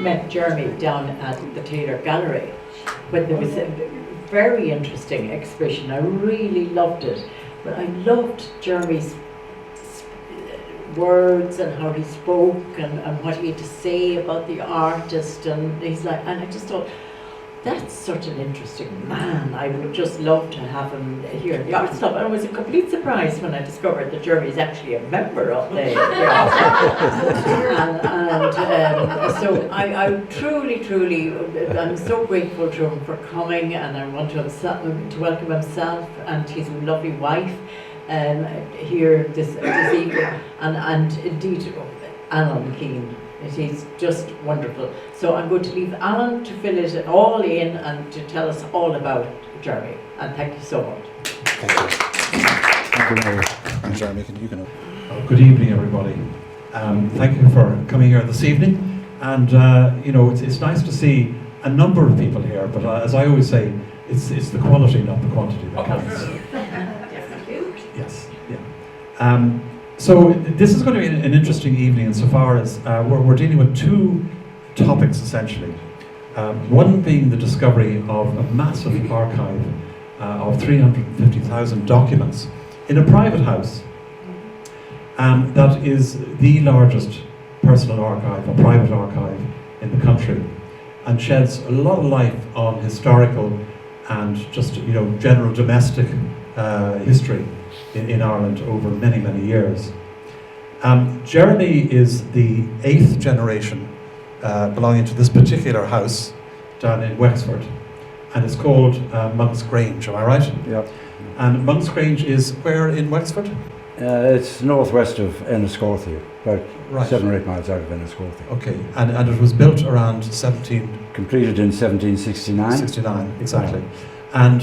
met Jeremy down at the Taylor Gallery when there was a very interesting exhibition. I really loved it, but I loved Jeremy's words and how he spoke and what he had to say about the artist, and I just thought, that's such an interesting man. I would just love to have him here in the Arts Club. And it was a complete surprise when I discovered that Jeremy is actually a member of the Arts Club. So I truly, I'm so grateful to him for coming, and I want to welcome himself and his lovely wife here this evening, and indeed Alan Keane. It is just wonderful. So I'm going to leave Alan to fill it all in and to tell us all about Jeremy. And thank you so much. Thank you. Thank you, Mary. And Jeremy, you can. Good evening, everybody. Thank you for coming here this evening. And it's nice to see a number of people here. But as I always say, it's the quality, not the quantity, that counts. Yes. Yeah. So this is going to be an interesting evening insofar as we're dealing with two topics essentially. One being the discovery of a massive archive of 350,000 documents in a private house. That is the largest personal archive, or private archive, in the country, and sheds a lot of light on historical and just general domestic history in Ireland over many, many years. Jeremy is the 8th generation belonging to this particular house down in Wexford, and it's called Monksgrange, am I right? Yeah. And Monksgrange is where in Wexford? It's northwest of Enniscorthy, about Right. 7 or 8 miles out of Enniscorthy. Okay, and it was built around 1769. Completed in 1769. 69, exactly. And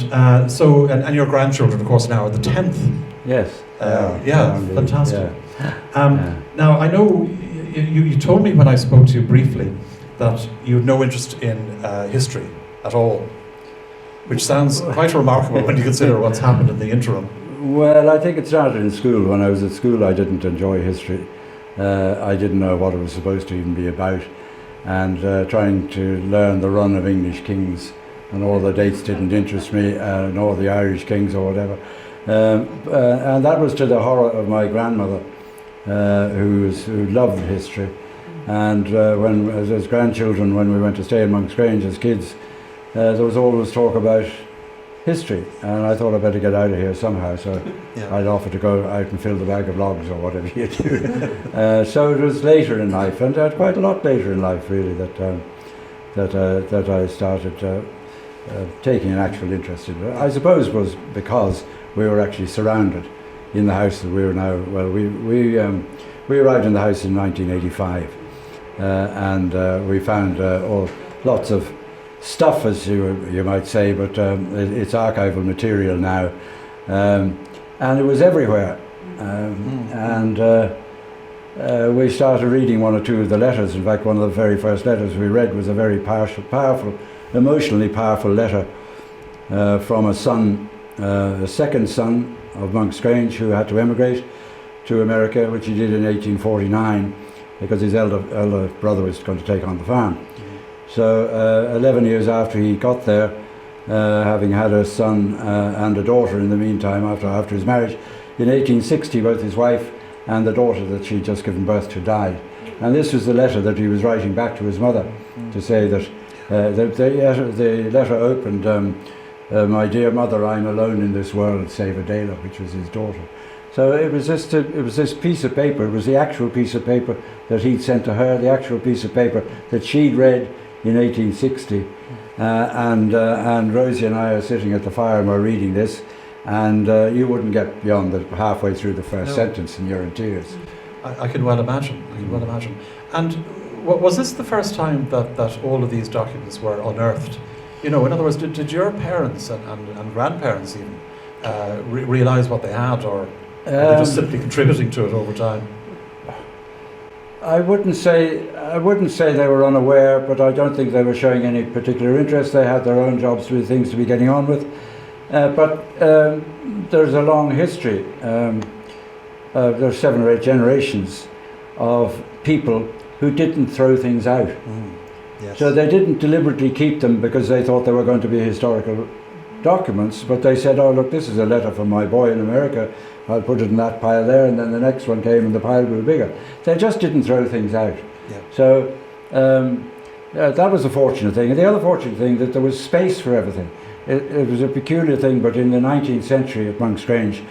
your grandchildren, of course, now are the 10th. Yes. Fantastic. Yeah. Now, I know you told me when I spoke to you briefly that you had no interest in history at all, which sounds quite remarkable when you consider what's happened in the interim. Well, I think it started in school. When I was at school, I didn't enjoy history. I didn't know what it was supposed to even be about. And trying to learn the run of English kings and all the dates didn't interest me, and all the Irish kings or whatever. And that was to the horror of my grandmother, who loved history. And as grandchildren, when we went to stay in Monksgrange as kids, there was always talk about history, and I thought I'd better get out of here somehow, so I'd offer to go out and fill the bag of logs or whatever you do. So it was later in life, and quite a lot later in life really, that I started taking an actual interest in it. I suppose it was because we were actually surrounded in the house that we were now. Well, we arrived in the house in 1985, and we found lots of stuff, as you might say, but it's archival material now, and it was everywhere. And we started reading one or two of the letters. In fact, one of the very first letters we read was a very powerful, emotionally powerful letter from a son, a second son of Monksgrange, who had to emigrate to America, which he did in 1849, because his elder brother was going to take on the farm. So 11 years after he got there, having had a son and a daughter in the meantime after his marriage, in 1860 both his wife and the daughter that she'd just given birth to died. And this was the letter that he was writing back to his mother to say that the letter opened, "My dear mother, I'm alone in this world, save Adela," which was his daughter. So it was this piece of paper, it was the actual piece of paper that he'd sent to her, the actual piece of paper that she'd read in 1860, and Rosie and I are sitting at the fire and we're reading this, and you wouldn't get beyond halfway through the first sentence and you're in tears. I can well imagine. And was this the first time that all of these documents were unearthed? In other words, did your parents and grandparents even realise what they had, or were they just simply contributing to it over time? I wouldn't say they were unaware, but I don't think they were showing any particular interest. They had their own jobs, things to be getting on with. But there's a long history. There's 7 or 8 generations of people who didn't throw things out. Yes. So they didn't deliberately keep them because they thought they were going to be historical documents, but they said, oh look, this is a letter from my boy in America, I'll put it in that pile there, and then the next one came and the pile grew bigger. They just didn't throw things out. Yeah. So that was the fortunate thing. And the other fortunate thing, that there was space for everything. It was a peculiar thing, but in the 19th century at Monksgrange,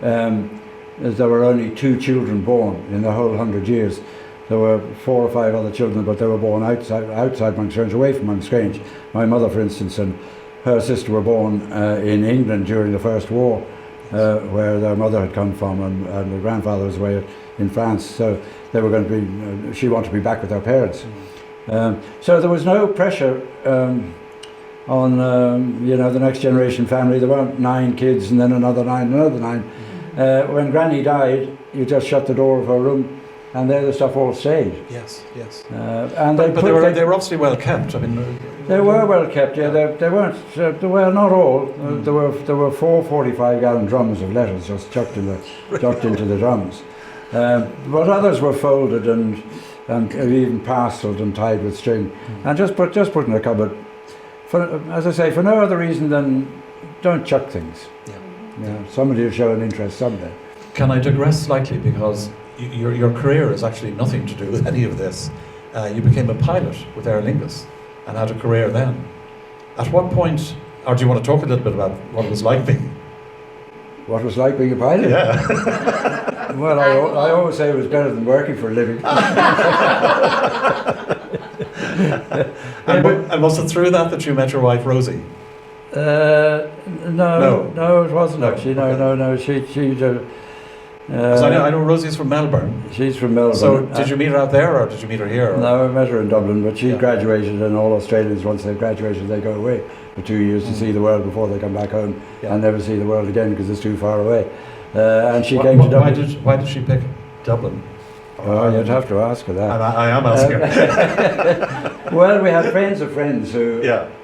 there were only 2 children born in the whole 100 years. There were 4 or 5 other children, but they were born outside Monksgrange, away from Monksgrange. My mother, for instance, and her sister were born in England during the First War, where their mother had come from, and their grandfather was away in France. So they were going to be. She wanted to be back with her parents. So there was no pressure on the next generation family. There weren't 9 kids and then another 9 and another 9. When Granny died, you just shut the door of her room, and there the stuff all stayed. Yes, yes. And but they were obviously well kept. I mean, they were well kept. Yeah, they weren't. Well, not all. There were 4 45-gallon drums of letters just chucked into the drums. But others were folded and even parcelled and tied with string, and just put in a cupboard. As I say, for no other reason than don't chuck things. Yeah. Somebody will show an interest someday. Can I digress slightly, because your career is actually nothing to do with any of this. You became a pilot with Aer Lingus and had a career then. At what point, or do you want to talk a little bit about what it was like being? What it was like being a pilot? Yeah. Well, I always say it was better than working for a living. And was it through that you met your wife Rosie? No, it wasn't actually. No. I know Rosie's from Melbourne. She's from Melbourne. So did you meet her out there, or did you meet her here? Or? No, I met her in Dublin, but she graduated, and all Australians, once they've graduated, they go away for 2 years to see the world before they come back home and never see the world again because it's too far away. And she came to Dublin. Why did she pick Dublin? Oh, you'd have to ask her that. I am asking her. Well, we had friends of friends who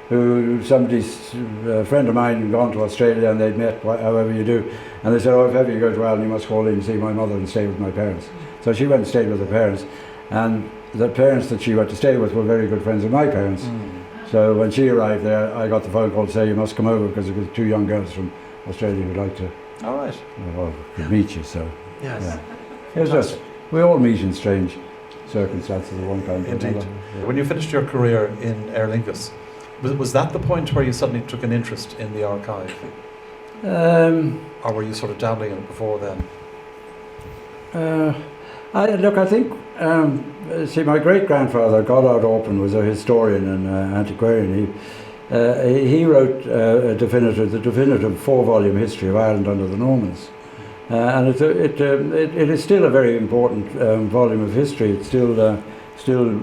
a friend of mine had gone to Australia and they'd met, however you do, and they said, oh, if ever you go to Ireland, you must call in and see my mother and stay with my parents. So she went and stayed with her parents, and the parents that she went to stay with were very good friends of my parents. So when she arrived there, I got the phone call to say, you must come over because there were 2 young girls from Australia who'd like to meet you. So yes. It was just, we all meet in strange circumstances of one kind or Indeed. another. Yeah. When you finished your career in Aer Lingus, was that the point where you suddenly took an interest in the archive? Or were you sort of dabbling in it before then? I think, my great-grandfather, Goddard Orpen, was a historian and antiquarian. He wrote the definitive 4-volume history of Ireland under the Normans. And it is still a very important volume of history. It's still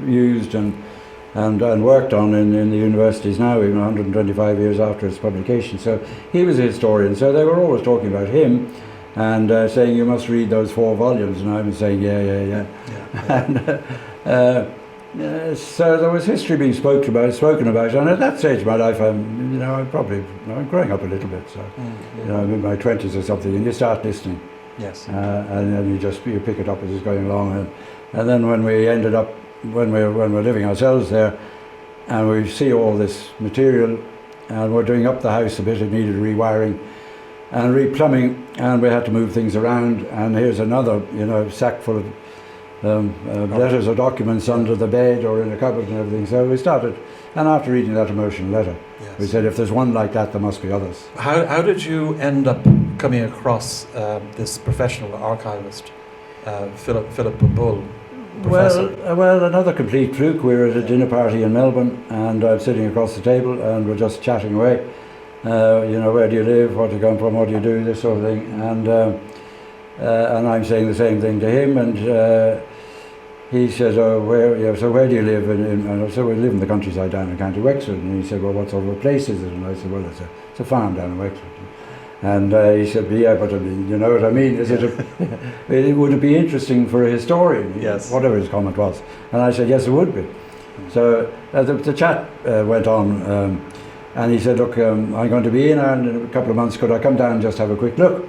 used and worked on in the universities now, even 125 years after its publication. So he was a historian, so they were always talking about him and saying, you must read those 4 volumes, and I was saying, yeah. And so there was history being spoken about, and at that stage of my life, I'm growing up a little bit, so I'm in my 20s or something, and you start listening. Yes. And then you pick it up as it's going along, and then when we ended up, when we're living ourselves there, and we see all this material, and we're doing up the house a bit, it needed rewiring and replumbing, and we had to move things around, and here's another sack full of letters or documents under the bed or in a cupboard and everything. So we started, and after reading that emotional letter, we said, if there's one like that, there must be others. How did you end up coming across this professional archivist, Philip Bull? Well, another complete fluke. We were at a dinner party in Melbourne, and I'm sitting across the table, and we're just chatting away. Where do you live? What do you come from? What do you do? This sort of thing. And I'm saying the same thing to him, and he says, "Oh, so where do you live?" And I said, "We live in the countryside down in County Wexford." And he said, "Well, what sort of a place is it?" And I said, "Well, it's a farm down in Wexford." And he said, "Yeah, but I mean, you know what I mean? Would it be interesting for a historian?" Yes. Whatever his comment was. And I said, "Yes, it would be." So the chat went on, and he said, "Look, I'm going to be in Ireland in a couple of months. Could I come down and just have a quick look?"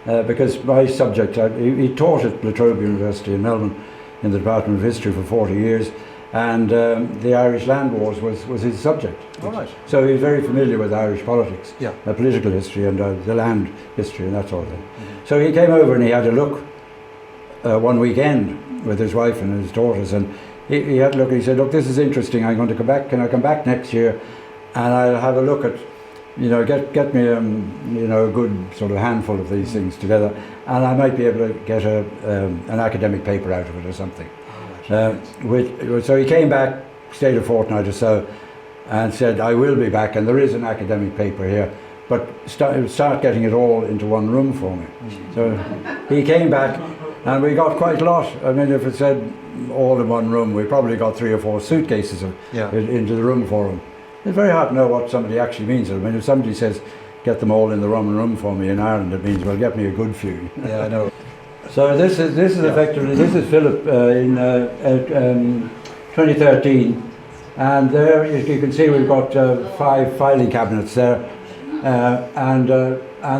Because my subject, he taught at La Trobe University in Melbourne in the Department of History for 40 years, and the Irish land wars was his subject. All right. So he was very familiar with Irish politics, Yeah. political history and the land history and that sort of thing. So he came over and he had a look one weekend with his wife and his daughters, and he had a look. He said, "Look, this is interesting. I'm going to come back. Can I come back next year, and I'll have a look at, get me a good sort of handful of these things together, and I might be able to get an academic paper out of it or something." So he came back, stayed a fortnight or so, and said, "I will be back, and there is an academic paper here, but start getting it all into one room for me." So he came back, and we got quite a lot. I mean, if it said all in one room, we probably got 3 or 4 suitcases into the room for him. It's very hard to know what somebody actually means. I mean, if somebody says, "Get them all in the room for me" in Ireland, it means, well, get me a good few. Yeah, I know. So this is effectively, this is Philip in 2013, and there you can see we've got 5 filing cabinets there, and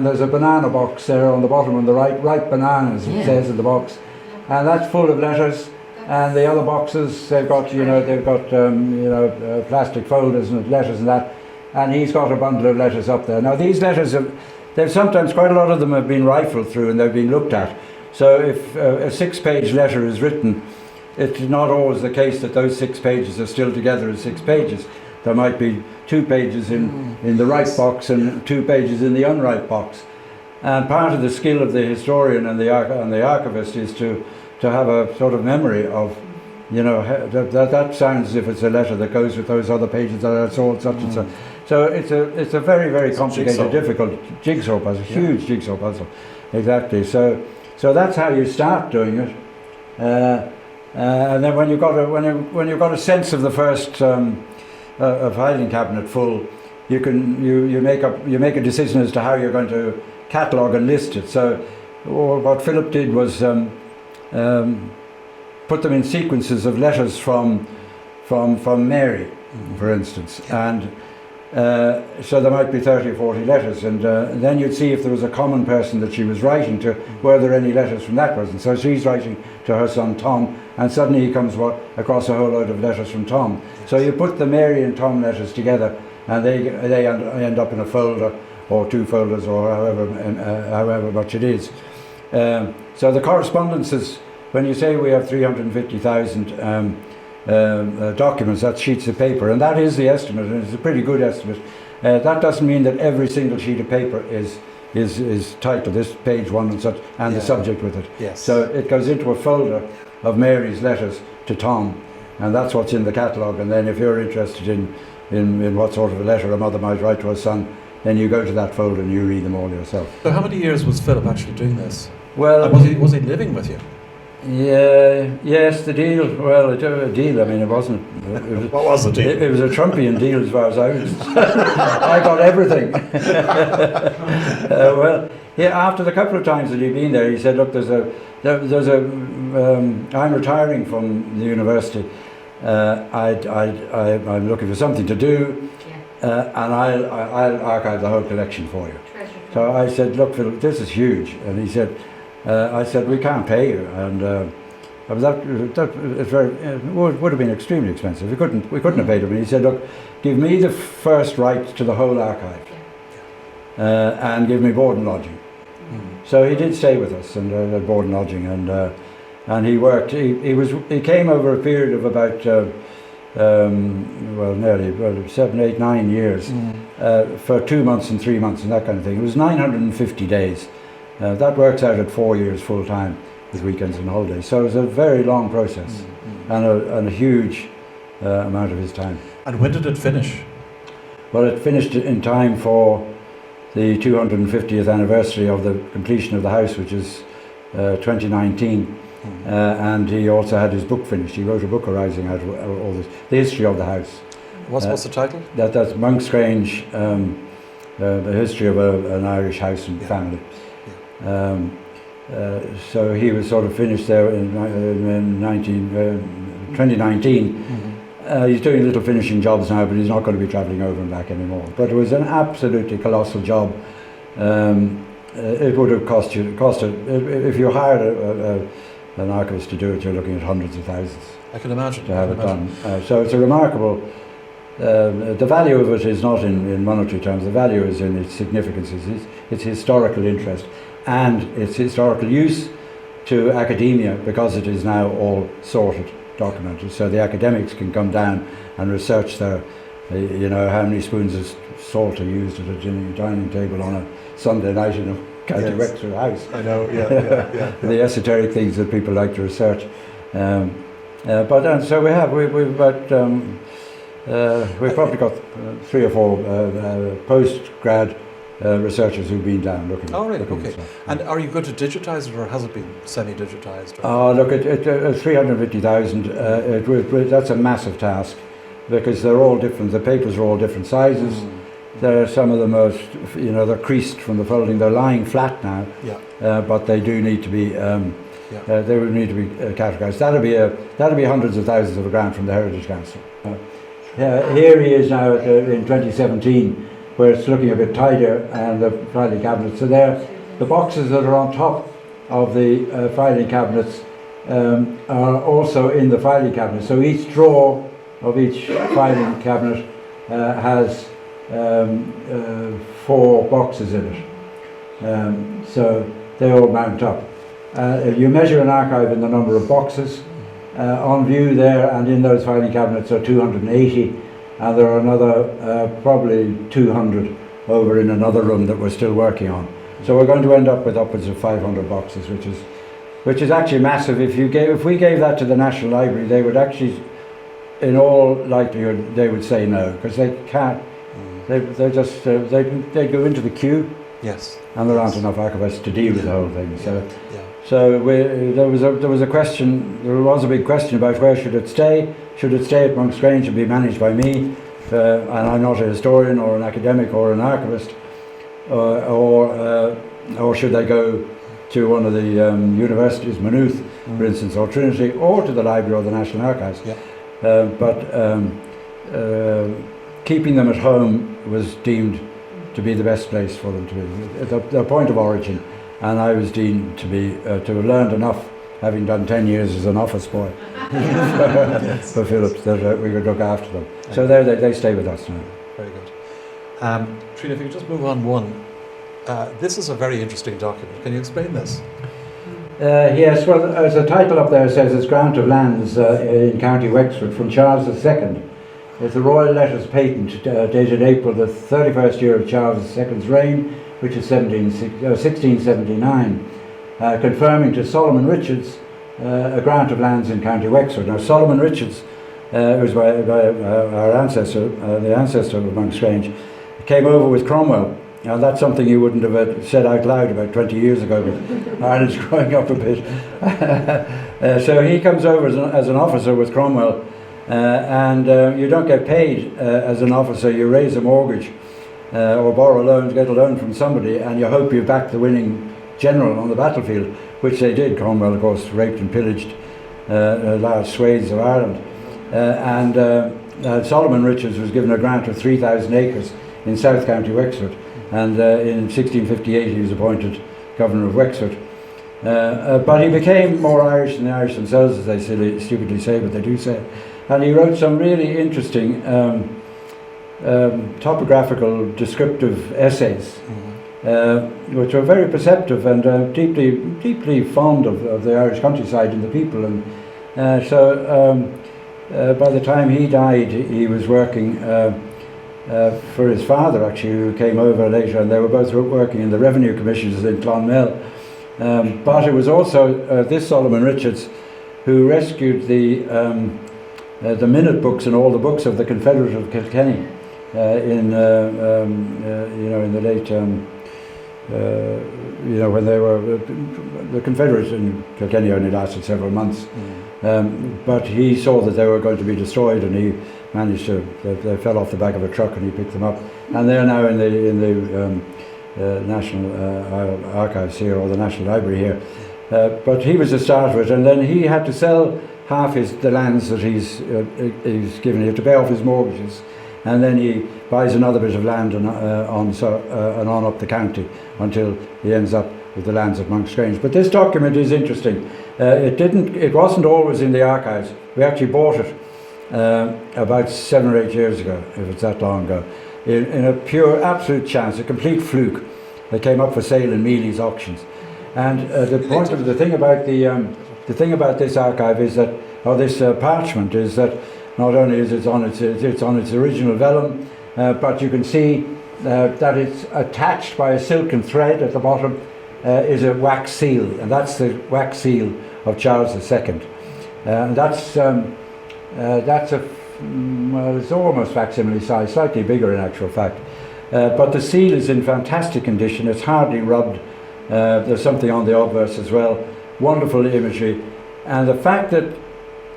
there's a banana box there on the bottom on the right, ripe bananas, it says in the box, and that's full of letters. And the other boxes, they've got plastic folders and letters and that, and he's got a bundle of letters up there. Now these letters they've sometimes, quite a lot of them have been rifled through and they've been looked at. So if a 6-page letter is written, it's not always the case that those 6 pages are still together as 6 pages. There might be 2 pages in the right box and 2 pages in the unright box. And part of the skill of the historian and the archivist is to have a sort of memory of, that sounds as if it's a letter that goes with those other pages that are sold such and such. So it's a very, very complicated, difficult jigsaw puzzle, huge jigsaw puzzle. Exactly. So that's how you start doing it. And then when you've got a sense of the first filing cabinet full, you make a decision as to how you're going to catalogue and list it. So what Philip did was put them in sequences of letters from Mary, for instance, and so there might be 30 or 40 letters, and then you'd see if there was a common person that she was writing to, were there any letters from that person. So she's writing to her son Tom, and suddenly he comes across a whole load of letters from Tom. So you put the Mary and Tom letters together, and they end up in a folder, or 2 folders, or however much it is. So the correspondences, when you say we have 350,000 documents, that's sheets of paper, and that is the estimate, and it's a pretty good estimate. That doesn't mean that every single sheet of paper is titled this page 1 and such, and the subject with it. Yes. So it goes into a folder of Mary's letters to Tom, and that's what's in the catalogue. And then if you're interested in what sort of a letter a mother might write to her son, then you go to that folder and you read them all yourself. So how many years was Philip actually doing this? Well, And was he living with you? Yeah, yes, the deal. Well, a deal. I mean, it wasn't. What was the deal? It was a Trumpian deal, as far as I was. I got everything. Well, yeah. After the couple of times that he'd been there, he said, "Look, I'm retiring from the university. I'm looking for something to do, and I'll archive the whole collection for you." So I said, "Look, Phil, this is huge," and he said. I said, "We can't pay you," and that would have been extremely expensive. We couldn't have paid him. And he said, "Look, give me the first right to the whole archive, and give me board and lodging." So he did stay with us and board and lodging, and he worked. He came over a period of about nearly 7, 8, 9 years for 2 months and 3 months and that kind of thing. It was 950 days. That works out at 4 years full time with weekends and holidays. So it was a very long process and a huge amount of his time. And when did it finish? Well, it finished in time for the 250th anniversary of the completion of the house, which is 2019. And he also had his book finished. He wrote a book arising out of all this, the history of the house. What's the title? That's Monksgrange, the history of an Irish house and family. So he was sort of finished there in 2019. He's doing little finishing jobs now, but he's not going to be travelling over and back anymore. But it was an absolutely colossal job. It would have cost if you hired an archivist to do it, you're looking at hundreds of thousands I can imagine. to have it done. So it's a remarkable. The value of it is not in monetary terms. The value is in its significance, its historical interest, and its historical use to academia, because it is now all sorted, documented. So the academics can come down and research their, how many spoons of salt are used at a dining table on a Sunday night in a County Wexford house. I know, The esoteric things that people like to research. So we've probably got 3 or 4 post-grad researchers who've been down looking. Oh, really? Looking Okay. at stuff. And are you going to digitise it, or has it been semi-digitized? Look, 350,000, that's a massive task, because they're all different. The papers are all different sizes. There are some of the most, they're creased from the folding. They're lying flat now, but they do need to be. They would need to be categorised. That'll be hundreds of thousands of a grant from the Heritage Council. Here he is now in 2017, where it's looking a bit tidier, and the filing cabinets are there. The boxes that are on top of the filing cabinets are also in the filing cabinet. So each drawer of each filing cabinet has 4 boxes in it. So they all mount up. You measure an archive in the number of boxes. On view there and in those filing cabinets are 280, and there are another probably 200 over in another room that we're still working on. So we're going to end up with upwards of 500 boxes, which is actually massive. If we gave that to the National Library, they would actually, in all likelihood, they would say no, because they can't. They go into the queue. Yes. And there aren't enough archivists to deal with the whole thing. So there was a question. There was a big question about where should it stay. Should it stay at Monksgrange and be managed by me? And I'm not a historian or an academic or an archivist, or should they go to one of the universities, Maynooth, for instance, or Trinity, or to the Library or the National Archives? Keeping them at home was deemed to be the best place for them to be, their point of origin. And I was deemed to have learned enough, having done 10 years as an office boy for Phillips, that we could look after them. So they stay with us now. Very good. Trina, if you could just move on one. This is a very interesting document. Can you explain this? Yes, well, as the title up there says, it's Grant of Lands in County Wexford from Charles II. It's a royal letters patent dated April the 31st year of Charles II's reign, which is 1679, confirming to Solomon Richards a grant of lands in County Wexford. Now, Solomon Richards, who was our ancestor, the ancestor of Monksgrange, came over with Cromwell. Now, that's something he wouldn't have said out loud about 20 years ago, but Ireland's growing up a bit. So he comes over as an officer with Cromwell, and you don't get paid as an officer. You raise a mortgage or borrow a loan, get a loan from somebody, and you hope you back the winning general on the battlefield, which they did. Cromwell, of course, raped and pillaged large swathes of Ireland. Solomon Richards was given a grant of 3,000 acres in South County Wexford, and in 1658 he was appointed Governor of Wexford. But he became more Irish than the Irish themselves, as they stupidly say, but they do say. And he wrote some really interesting topographical descriptive essays, which were very perceptive and deeply fond of the Irish countryside and the people. And by the time he died, he was working for his father, actually, who came over later, and they were both working in the revenue commissions in Clonmel. But it was also this Solomon Richards who rescued the minute books and all the books of the Confederate of Kilkenny in the late when they were the Confederates in Kilkenny only lasted several months, but he saw that they were going to be destroyed, and he managed to. They fell off the back of a truck, and he picked them up, and they're now in the National Archives here, or the National Library here. But he was the start of it, and then he had to sell half the lands that he's given. He had to pay off his mortgages, and then he buys another bit of land and on up the county until he ends up with the lands at Monksgrange. But this document is interesting. It wasn't always in the archives. We actually bought it about 7 or 8 years ago, if it's that long ago, in a pure, absolute chance, a complete fluke. They came up for sale in Mealy's auctions. And the thing about this archive is that, or this parchment, is that not only is it on its original vellum, but you can see that it's attached by a silken thread at the bottom is a wax seal, and that's the wax seal of Charles II. And that's it's almost facsimile size, slightly bigger in actual fact. But the seal is in fantastic condition. It's hardly rubbed. There's something on the obverse as well. Wonderful imagery, and the fact that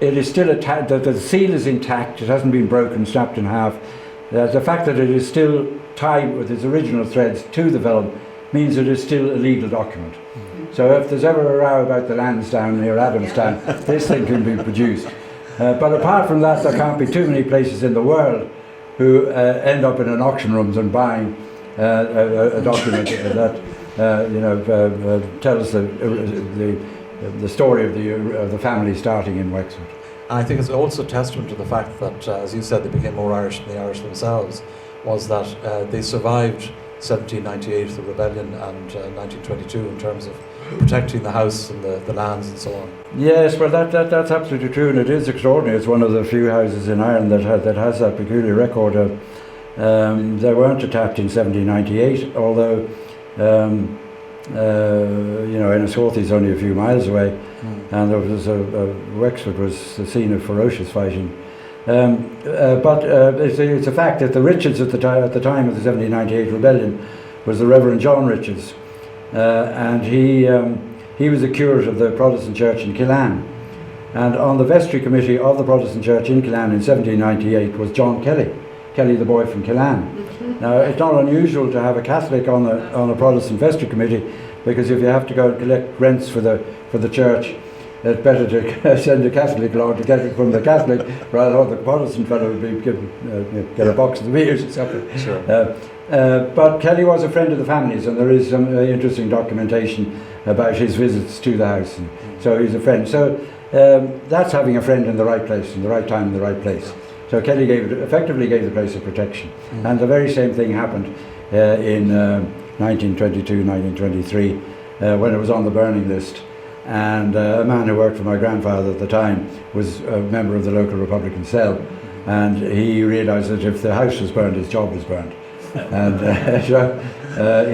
it is still attached, that the seal is intact, it hasn't been broken, snapped in half. The fact that it is still tied with its original threads to the vellum means it is still a legal document. So if there's ever a row about the lands down near Adamstown, this thing can be produced. But apart from that, there can't be too many places in the world who end up in an auction rooms and buying a document that tells the story of the family starting in Wexford. I think it's also a testament to the fact that, as you said, they became more Irish than the Irish themselves, was that they survived 1798, the rebellion, and 1922 in terms of protecting the house and the lands and so on. Yes, well that's absolutely true, and it is extraordinary. It's one of the few houses in Ireland that has that peculiar record. They weren't attacked in 1798, although Enniscorthy is only a few miles away, and there was Wexford was the scene of ferocious fighting. But it's a fact that the Richards at the time of the 1798 rebellion was the Reverend John Richards, and he was the curate of the Protestant church in Killaan, and on the vestry committee of the Protestant church in Killaan in 1798 was John Kelly the boy from Killaan. Now, it's not unusual to have a Catholic on a Protestant vestry committee, because if you have to go and collect rents for the church, it's better to send a Catholic along to get it from the Catholic rather than the Protestant fellow would be get a box of the beers or something. Sure. But Kelly was a friend of the family's, and there is some interesting documentation about his visits to the house. And so he's a friend. So that's having a friend in the right place, in the right time, in the right place. So Kelly effectively gave the place a protection. And the very same thing happened in 1922, 1923, when it was on the burning list. And a man who worked for my grandfather at the time was a member of the local Republican cell, and he realised that if the house was burned, his job was burned. And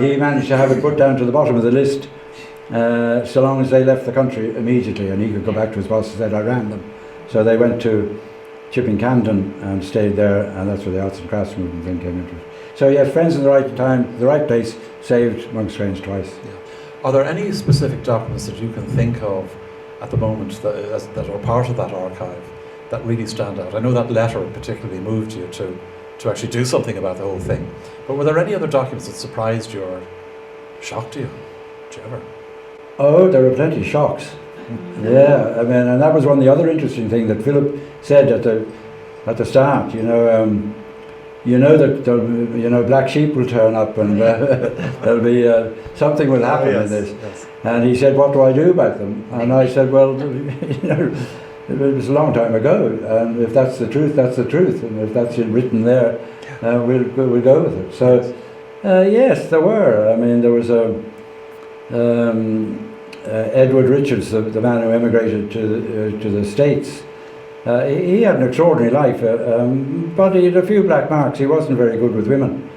he managed to have it put down to the bottom of the list, so long as they left the country immediately, and he could go back to his boss and said, I ran them. So they went to Chipping Camden and stayed there, and that's where the arts and crafts movement thing came into it. So yes, friends in the right time, the right place, saved Monksgrange twice. Yeah. Are there any specific documents that you can think of at the moment that are part of that archive that really stand out? I know that letter particularly moved you to actually do something about the whole thing, but were there any other documents that surprised you or shocked you? Did you ever? Oh, there were plenty of shocks. Yeah, I mean, and that was one of the other interesting things that Philip said at the start. That black sheep will turn up, and there'll be something will happen in this. Yes. And he said, "What do I do about them?" And I said, "Well, it was a long time ago, and if that's the truth, that's the truth, and if that's written there, we'll go with it." So, yes, there were. I mean, there was Edward Richards, the man who emigrated to the States. He had an extraordinary life, but he had a few black marks. He wasn't very good with women,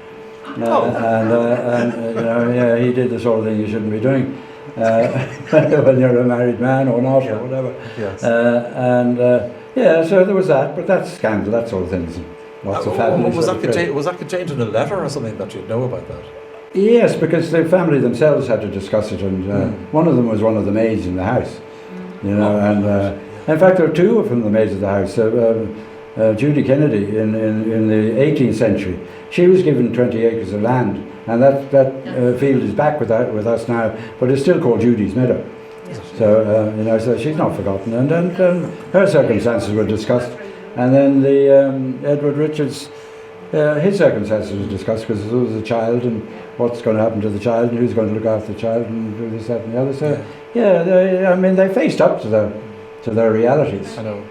he did the sort of thing you shouldn't be doing when you're a married man or not, or whatever. Yes. So there was that, but that's scandal, that sort of things. Lots of families. Was that contained in a letter or something that you'd know about that? Yes, because the family themselves had to discuss it, and one of them was one of the maids in the house, in fact, there were two of them, the maids of the house. Judy Kennedy in the 18th century, she was given 20 acres of land, and that field is back with us now, but it's still called Judy's Meadow. So so she's not forgotten, and her circumstances were discussed. And then the Edward Richards, his circumstances were discussed because there was a child and what's going to happen to the child and who's going to look after the child and do this, that and the other. So they faced up to their realities. I know.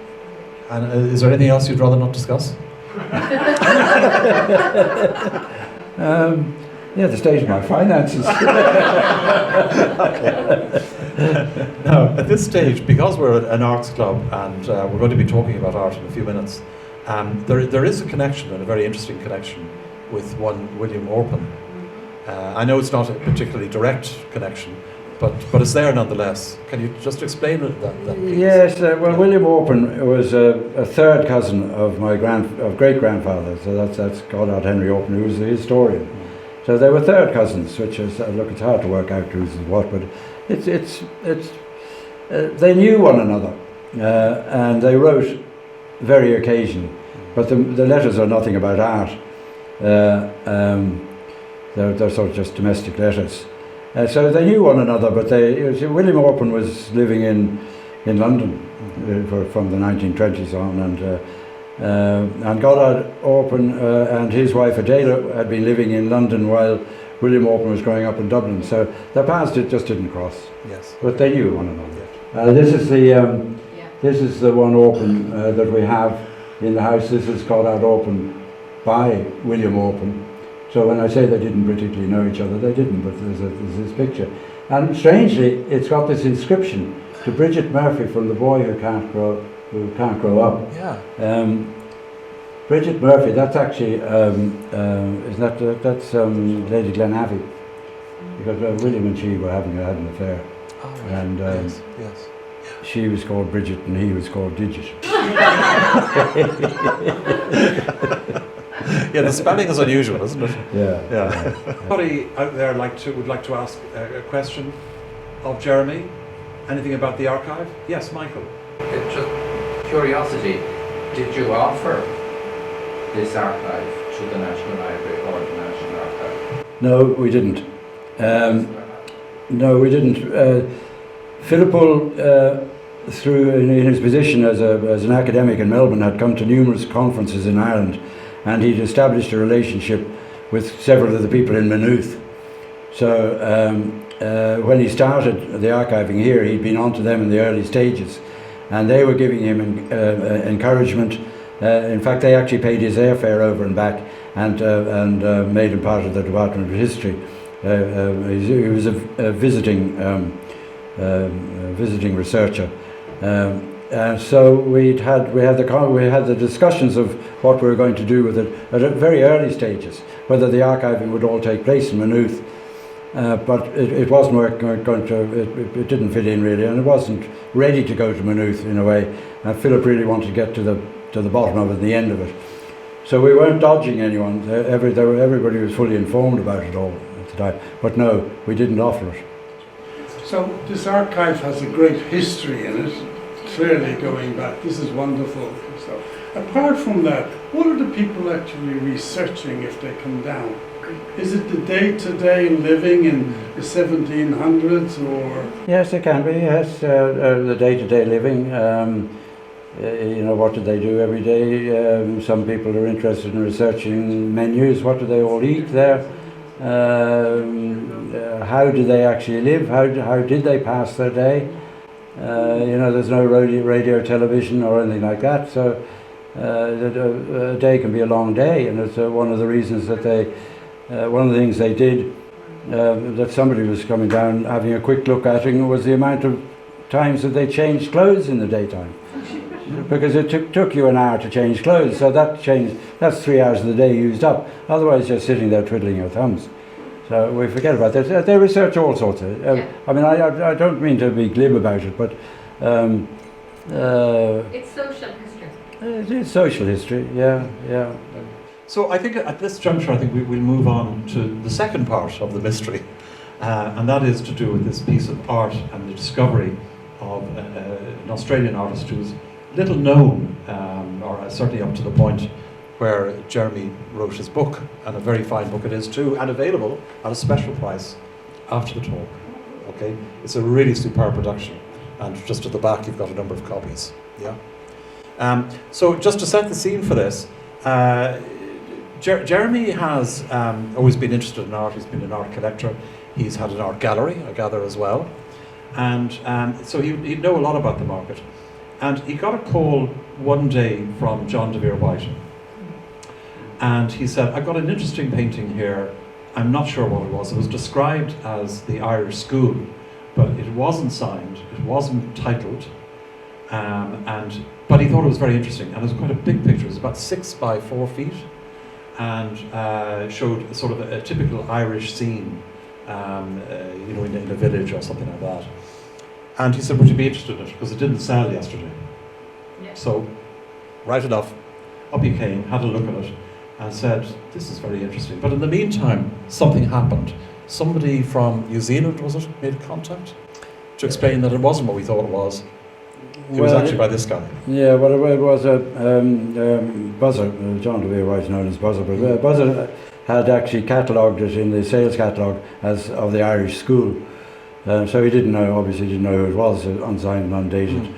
And is there anything else you'd rather not discuss? The state of my finances. Now, at this stage, because we're an arts club and we're going to be talking about art in a few minutes, there is a connection, and a very interesting connection, with one William Orpen. I know it's not a particularly direct connection, but it's there nonetheless. Can you just explain that please? Yes, William Orpen was a third cousin of my great-grandfather, so that's Goddard Henry Orpen, who was the historian. So they were third cousins, which is, it's hard to work out who's what, but they knew one another, and they wrote very occasionally, but the letters are nothing about art. They're sort of just domestic letters. So they knew one another, but William Orpen was living in London from the 1920s on, and Goddard Orpen and his wife Adela had been living in London while William Orpen was growing up in Dublin. So their paths just didn't cross. Yes. But they knew one another. This is the one Orpen that we have in the house. This is Goddard Orpen by William Orpen. So when I say they didn't particularly know each other, they didn't, but there's this picture. And strangely, it's got this inscription to Bridget Murphy from The Boy Who Can't Grow Up. Yeah. Bridget Murphy, that's actually, that's Lady Glenavy, because William and she were had an affair. Oh, right. And yes. she was called Bridget and he was called Digit. Yeah, the spelling is unusual, isn't it? Yeah. Anybody out there would like to ask a question of Jeremy? Anything about the archive? Yes, Michael. It's just curiosity. Did you offer this archive to the National Library or the National Archive? No, we didn't. Philippo, through in his position as an academic in Melbourne, had come to numerous conferences in Ireland, and he'd established a relationship with several of the people in Maynooth. So when he started the archiving here, he'd been on to them in the early stages, and they were giving him encouragement. In fact, they actually paid his airfare over and back, and made him part of the Department of History. He was a visiting researcher. So we had the discussions of what we were going to do with it at very early stages, whether the archiving would all take place in Maynooth, but it wasn't going to. It didn't fit in really, and it wasn't ready to go to Maynooth in a way. Philip really wanted to get to the bottom of it, and the end of it. So we weren't dodging anyone. Everybody was fully informed about it all at the time. But no, we didn't offer it. So this archive has a great history in it, clearly going back. This is wonderful. So apart from that, what are the people actually researching if they come down? Is it the day-to-day living in the 1700s or? Yes, it can be, yes. The day-to-day living. What do they do every day? Some people are interested in researching menus. What do they all eat there? How do they actually live? How did they pass their day? There's no radio, television or anything like that, so a day can be a long day, and it's one of the reasons that one of the things they did, that somebody was coming down having a quick look at it, was the amount of times that they changed clothes in the daytime. Because it took you an hour to change clothes, so that's 3 hours of the day used up. Otherwise, you're sitting there twiddling your thumbs. So we forget about that. They research all sorts of it. I mean, I don't mean to be glib about it, but it's social history. It's social history. Yeah. So I think at this juncture, we'll move on to the second part of the mystery, and that is to do with this piece of art and the discovery of an Australian artist who was little known, or certainly up to the point where Jeremy wrote his book, and a very fine book it is too, and available at a special price after the talk. Okay, it's a really superb production, and just at the back you've got a number of copies. Yeah. So just to set the scene for this, Jeremy has always been interested in art. He's been an art collector. He's had an art gallery, I gather, as well. And so he'd know a lot about the market. And he got a call one day from John de Vere White. And he said, I've got an interesting painting here. I'm not sure what it was. It was described as the Irish School, but it wasn't signed. It wasn't titled. But he thought it was very interesting. And it was quite a big picture. It was about 6 by 4 feet. And showed sort of a typical Irish scene, in a village or something like that. And he said, would you be interested in it? Because it didn't sell yesterday. Yeah. So, right enough, up he came, had a look at it, and said, this is very interesting. But in the meantime, something happened. Somebody from New Zealand, was it, made contact to explain that it wasn't what we thought it was. It was actually by this guy. Yeah, well, it was a Buzzer, John de Vere White, known as Buzzer, but Buzzer had actually catalogued it in the sales catalogue as of the Irish School. So he didn't know, obviously didn't know who it was, unsigned and undated,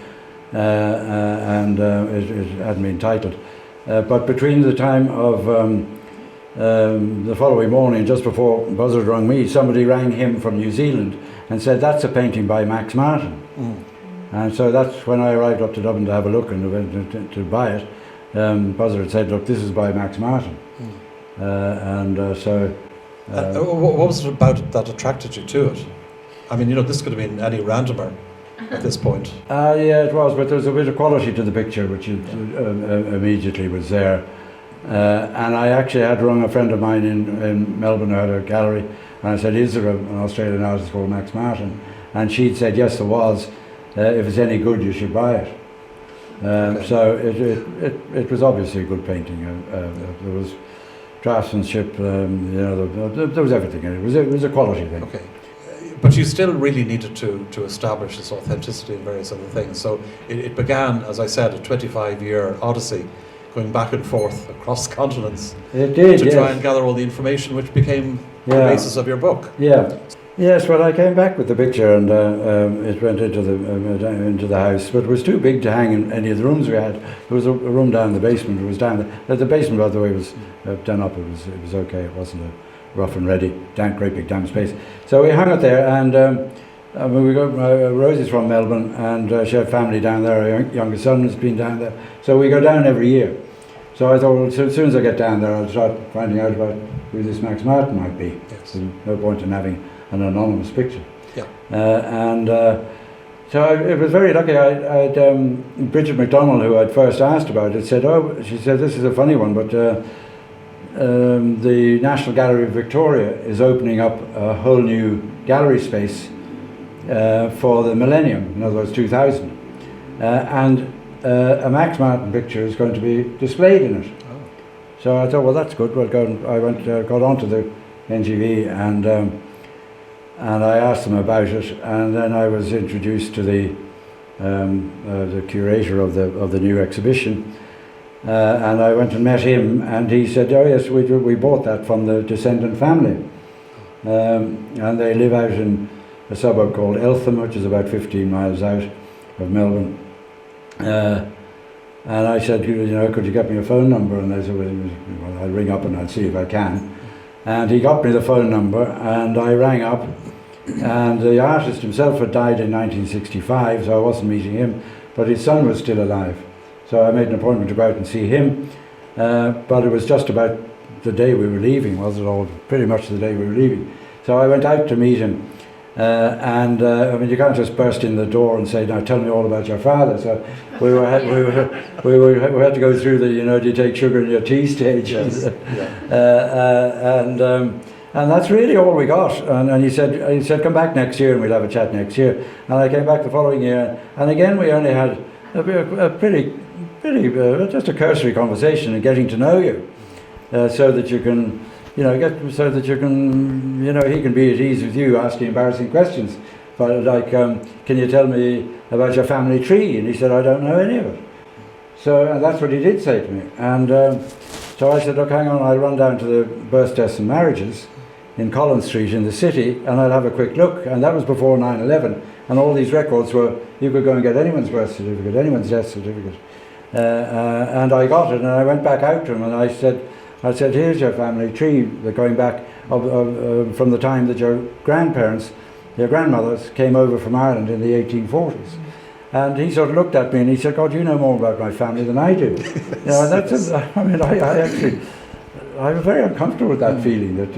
and it hadn't been titled. But between the time of the following morning, just before Buzzard rang me, somebody rang him from New Zealand and said, that's a painting by Max Martin. And so that's when I arrived up to Dublin to have a look and went to buy it. Buzzard said, look, this is by Max Martin. What was it about it that attracted you to it? I mean, this could have been any randomer at this point. Yeah, it was, but there was a bit of quality to the picture, which immediately was there. And I actually had rung a friend of mine in Melbourne who had a gallery, and I said, is there an Australian artist called Max Martin? And she'd said, yes, there was. If it's any good, you should buy it. Okay. So it was obviously a good painting. There was draftsmanship, there was everything in it. It was a quality thing. Okay. But you still really needed to establish this authenticity and various other things. So it began, as I said, a 25-year odyssey, going back and forth across continents. It did, to yes. try and gather all the information, which became the basis of your book. Yeah. Yes, well, I came back with the picture and it went into the house, but it was too big to hang in any of the rooms we had. There was a room down in the basement. It was down there. The basement, by the way, was done up. It was okay. It wasn't a rough and ready, great big damp space. So we hung it there, and we got Rosie's from Melbourne, and she had family down there. Her youngest son has been down there, so we go down every year. So I thought, well, so as soon as I get down there, I'll start finding out about who this Max Martin might be. Yes. So no point in having an anonymous picture. Yeah. So it was very lucky. I'd Bridget MacDonald, who I'd first asked about it, said, she said, this is a funny one, but the National Gallery of Victoria is opening up a whole new gallery space for the millennium, in other words 2000, and a Max Martin picture is going to be displayed in it. Oh. So I thought, well, that's good. Well, I got onto the NGV and I asked them about it, and then I was introduced to the curator of the new exhibition. And I went and met him, and he said, oh yes, we bought that from the descendant family. And they live out in a suburb called Eltham, which is about 15 miles out of Melbourne. And I said, could you get me a phone number? And they said, well, I'll ring up and I'll see if I can. And he got me the phone number, and I rang up, and the artist himself had died in 1965, so I wasn't meeting him, but his son was still alive. So I made an appointment to go out and see him, but it was just about the day we were leaving, wasn't it? All pretty much the day we were leaving. So I went out to meet him, and you can't just burst in the door and say, now tell me all about your father. So we had to go through the, do you take sugar in your tea stage? Yes. And that's really all we got. And he said, come back next year and we'll have a chat next year. And I came back the following year, and again we only had a pretty just a cursory conversation and getting to know you, so that you can, he can be at ease with you, asking embarrassing questions, but like, can you tell me about your family tree? And he said, I don't know any of it. So and that's what he did say to me. And so I said, look, hang on, I'll run down to the births, deaths and marriages in Collins Street in the city, and I'll have a quick look. And that was before 9/11, and all these records were, you could go and get anyone's birth certificate, anyone's death certificate. And I got it, and I went back out to him and I said, I said, here's your family tree, going back from the time that your grandparents, your grandmothers, came over from Ireland in the 1840s. And he sort of looked at me and he said, God, you know more about my family than I do. You know, and that's, I mean, I was very uncomfortable with that feeling that,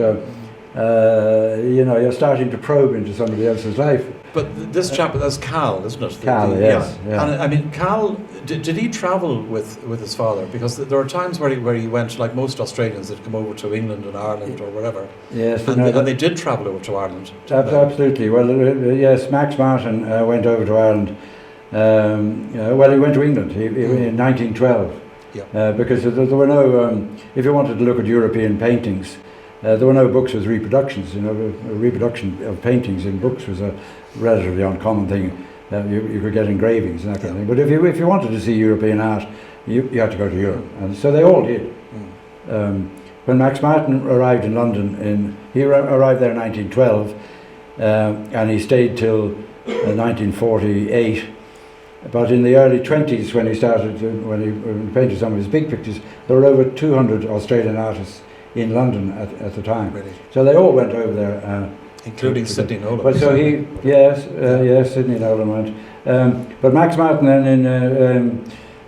you know, you're starting to probe into somebody else's life. But this chap, that's Cal, isn't it? Cal, yes. Yeah. And I mean, Cal, did he travel with his father? Because there are times where he went, like most Australians, that come over to England and Ireland or whatever. Yes, and they did travel over to Ireland. Absolutely. Well, yes, Max Martin went over to Ireland. Well, he went to England in 1912. Yeah. Because there were no, if you wanted to look at European paintings, there were no books with reproductions. You know, a reproduction of paintings in books was a relatively uncommon thing. You could get engravings and that kind of thing. But if you wanted to see European art, you had to go to Europe, and so they all did. When Max Martin arrived in London, he arrived there in 1912, and he stayed till 1948. But in the early 20s, when he started, when he painted some of his big pictures, there were over 200 Australian artists in London at the time. Really? So they all went over there. Including Sidney Nolan. But so yes, Sidney Nolan went. But Max Martin then in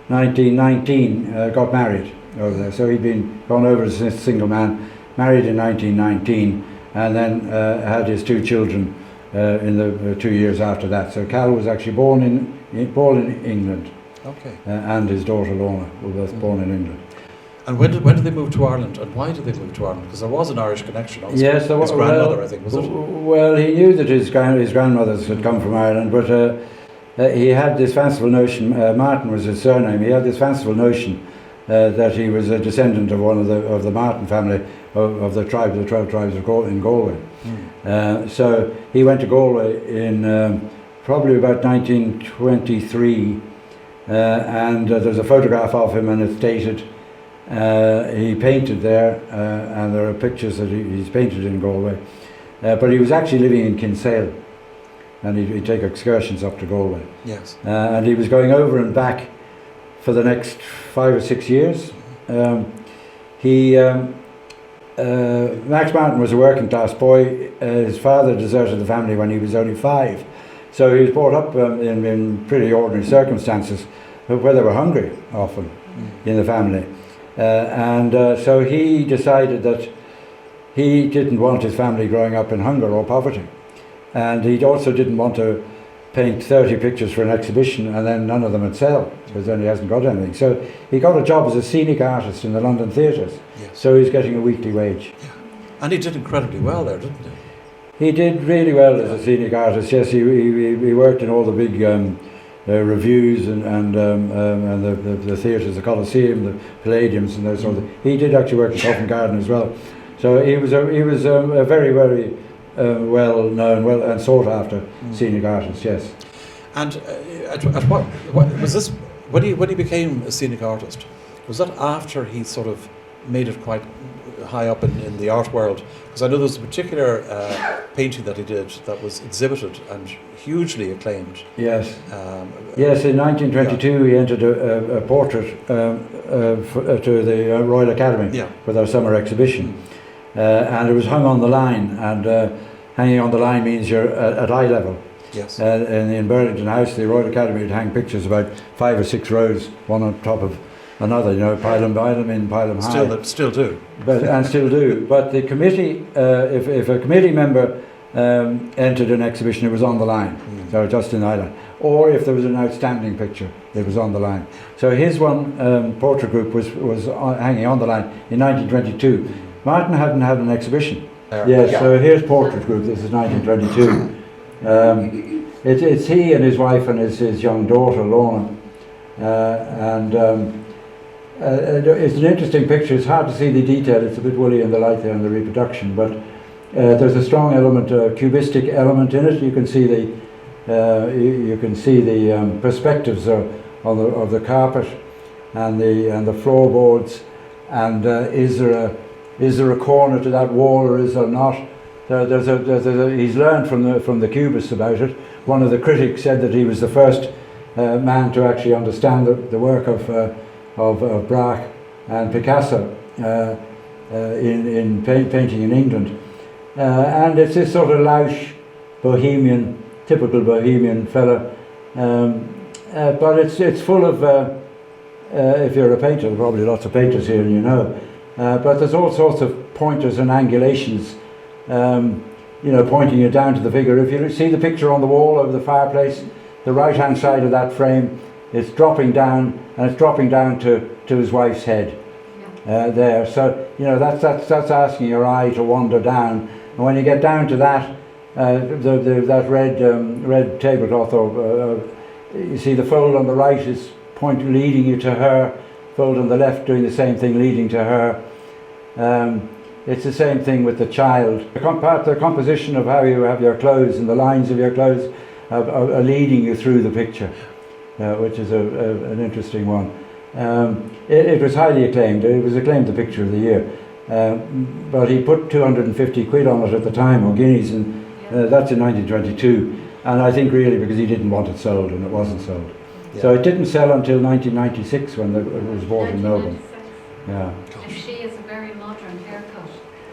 1919 got married over there. So he'd gone over as a single man, married in 1919, and then had his two children in the 2 years after that. So Cal was actually born in England. Okay. And his daughter Lorna were both born in England. And when did they move to Ireland, and why did they move to Ireland? Because there was an Irish connection. Yes, there was. His grandmother, I think, was it? Well, he knew that his grandmothers had come from Ireland, but he had this fanciful notion. Martin was his surname. He had this fanciful notion that he was a descendant of one of the Martin family of the 12 tribes in Galway. So he went to Galway in probably about 1923, and there's a photograph of him, and it's dated. He painted there, and there are pictures that he's painted in Galway. But he was actually living in Kinsale, and he'd take excursions up to Galway. Yes. And he was going over and back for the next 5 or 6 years. Max Martin was a working class boy. His father deserted the family when he was only 5. So he was brought up in pretty ordinary circumstances, where they were hungry often in the family. So he decided that he didn't want his family growing up in hunger or poverty. And he also didn't want to paint 30 pictures for an exhibition and then none of them would sell, because then he hasn't got anything. So he got a job as a scenic artist in the London theatres. Yes. So he's getting a weekly wage. Yeah. And he did incredibly well there, didn't he? He did really well as a scenic artist. Yes, he worked in all the big reviews and the theatres, the Coliseum, the Palladiums, and those sort of things. He did actually work in Covent Garden as well. So he was a very, very well known, and sought after scenic artist. Yes. And at what was this when he became a scenic artist? Was that after he sort of made it quite high up in the art world? Because I know there's a particular painting that he did that was exhibited and hugely acclaimed. Yes. Yes, in 1922 he entered a portrait to the Royal Academy for their summer exhibition. And it was hung on the line, and hanging on the line means you're at eye level. Yes. In Burlington House, the Royal Academy would hang pictures about 5 or 6 rows, one on top of another, pile them in, pile them high. Still do. And still do. But the committee, if a committee member entered an exhibition, it was on the line, so just in the eye line. Or if there was an outstanding picture, it was on the line. So his one portrait group was hanging on the line in 1922. Martin hadn't had an exhibition. So here's portrait group. This is 1922. It's he and his wife and his young daughter Lorna, it's an interesting picture. It's hard to see the detail. It's a bit woolly in the light there in the reproduction, but there's a strong element, cubistic element in it. You can see the perspectives of the carpet and the floorboards, and is there a corner to that wall or is there not? He's learned from the cubists about it. One of the critics said that he was the first man to actually understand the work of Braque and Picasso. in painting in England. And it's this sort of louche, bohemian, typical bohemian fella. But it's full of, if you're a painter, there are probably lots of painters here and you know, but there's all sorts of pointers and angulations, you know, pointing you down to the figure. If you see the picture on the wall over the fireplace, the right-hand side of that frame is dropping down, and it's dropping down to his wife's head there. So, you know, that's asking your eye to wander down. And when you get down to that, that red tablecloth, or you see the fold on the right is leading you to her, fold on the left doing the same thing, leading to her. It's the same thing with the child. The composition of how you have your clothes and the lines of your clothes are leading you through the picture, which is an interesting one. It was highly acclaimed. It was acclaimed the picture of the year. But he put 250 quid on it at the time, or guineas, and that's in 1922. And I think really because he didn't want it sold, and it wasn't sold. Yeah. So it didn't sell until 1996 when it was bought in Melbourne. Yeah. And she has a very modern haircut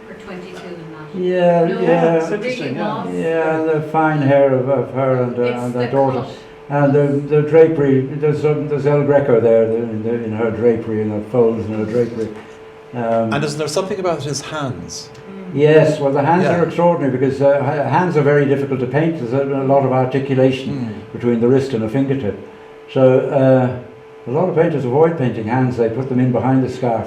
for 22 and that. Yeah, No, yeah. It's interesting, yeah. Yeah, the fine hair of her and their daughter. Cut. And the drapery, there's El Greco there in her drapery, and the folds in her drapery. And isn't there something about his hands? Yes, well the hands Yeah. are extraordinary because hands are very difficult to paint. There's a lot of articulation between the wrist and the fingertip. So a lot of painters avoid painting hands. They put them in behind the scarf,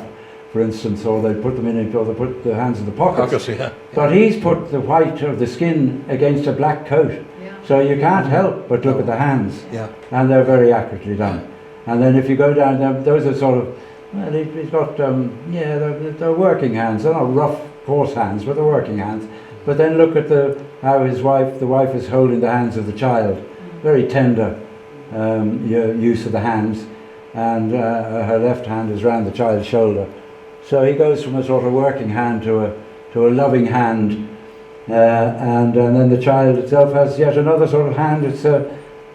for instance, or they put them or they put the hands in the pockets. Yeah. But he's put the white of the skin against a black coat. Yeah. So you can't help but look at the hands. Yeah. And they're very accurately done. And then if you go down, those are sort of, well, he's got, they're working hands. They're not rough, coarse hands, but they're working hands. But then look at how the wife is holding the hands of the child. Very tender use of the hands. And her left hand is round the child's shoulder. So he goes from a sort of working hand to a loving hand. And then the child itself has yet another sort of hand. It's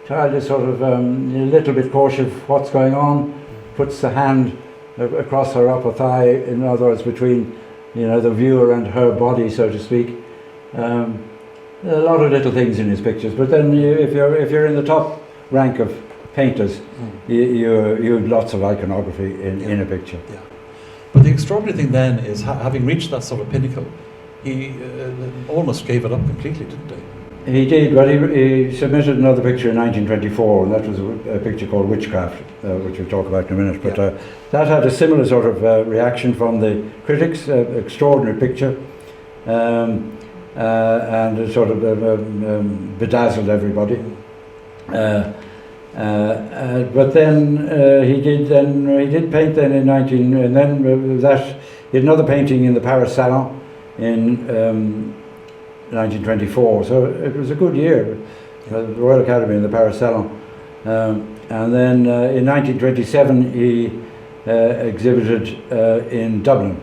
child is sort of a little bit cautious of what's going on, puts the hand across her upper thigh, in other words, between the viewer and her body, so to speak. A lot of little things in his pictures, but then if you're in the top rank of painters, you have lots of iconography in a picture. Yeah. But the extraordinary thing then is having reached that sort of pinnacle, he almost gave it up completely, didn't he? He did, but he submitted another picture in 1924, and that was a picture called Witchcraft, which we'll talk about in a minute. But that had a similar sort of reaction from the critics. Extraordinary picture, and it sort of bedazzled everybody. But then he did paint then in 19, and then he had another painting in the Paris Salon in 1924, so it was a good year, the Royal Academy and the Paris Salon. And then in 1927 he exhibited in Dublin,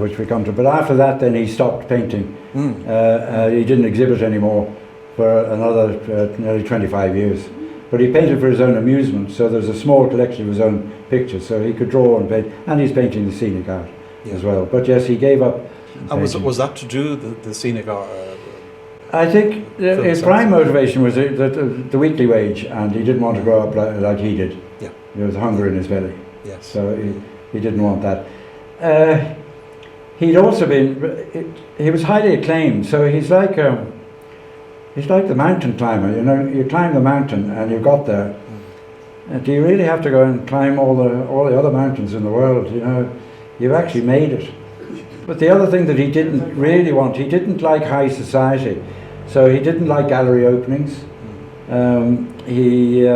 which we come to. But after that then he stopped painting. He didn't exhibit anymore for another nearly 25 years. But he painted for his own amusement, so there's a small collection of his own pictures, so he could draw and paint, and he's painting the scenic art as well. But yes, he gave up. And was that to do the scenic art? I think his prime motivation was the weekly wage, and he didn't want to grow up like he did. Yeah. There was hunger in his belly. Yes. So he didn't want that. He'd also been, he was highly acclaimed, so he's like the mountain climber. You climb the mountain and you got there. Do you really have to go and climb all the other mountains in the world? You've actually made it. But the other thing that he didn't really want, he didn't like high society. So he didn't like gallery openings. He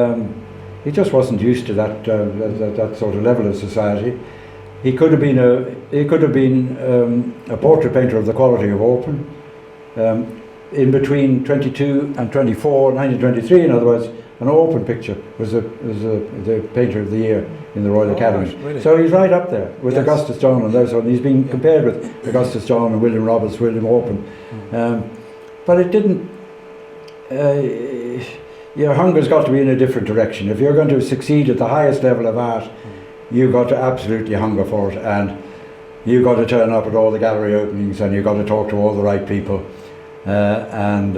just wasn't used to that sort of level of society. He could have been a portrait painter of the quality of Orpen. In between 22 and 24, 1923 in other words, an Orpen picture was the painter of the year in the Royal Academy. Really? So he's right up there with Yes. Augustus John and those ones. He's been compared with Augustus John and William Roberts, William Orpen. But it didn't, your hunger's got to be in a different direction. If you're going to succeed at the highest level of art, you've got to absolutely hunger for it. And you've got to turn up at all the gallery openings, and you've got to talk to all the right people, and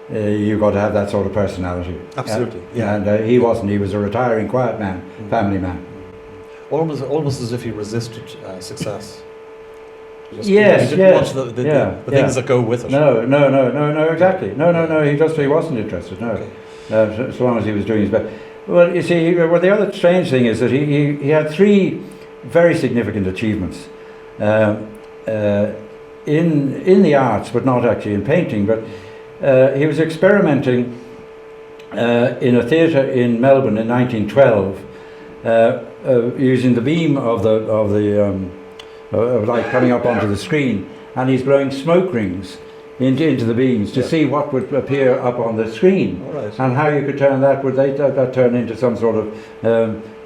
you've got to have that sort of personality. Absolutely, yeah. And he wasn't. He was a retiring, quiet man, family man. Almost as if he resisted success. Yes, he didn't want the things that go with it. No, exactly. No, he wasn't interested, no. Okay. So long as he was doing his best. Well, you see, the other strange thing is that he had three very significant achievements in the arts, but not actually in painting. But he was experimenting in a theatre in Melbourne in 1912, using the beam of light coming up onto the screen, and he's blowing smoke rings into the beams to see what would appear up on the screen, and how you could turn that, would that turn into some sort of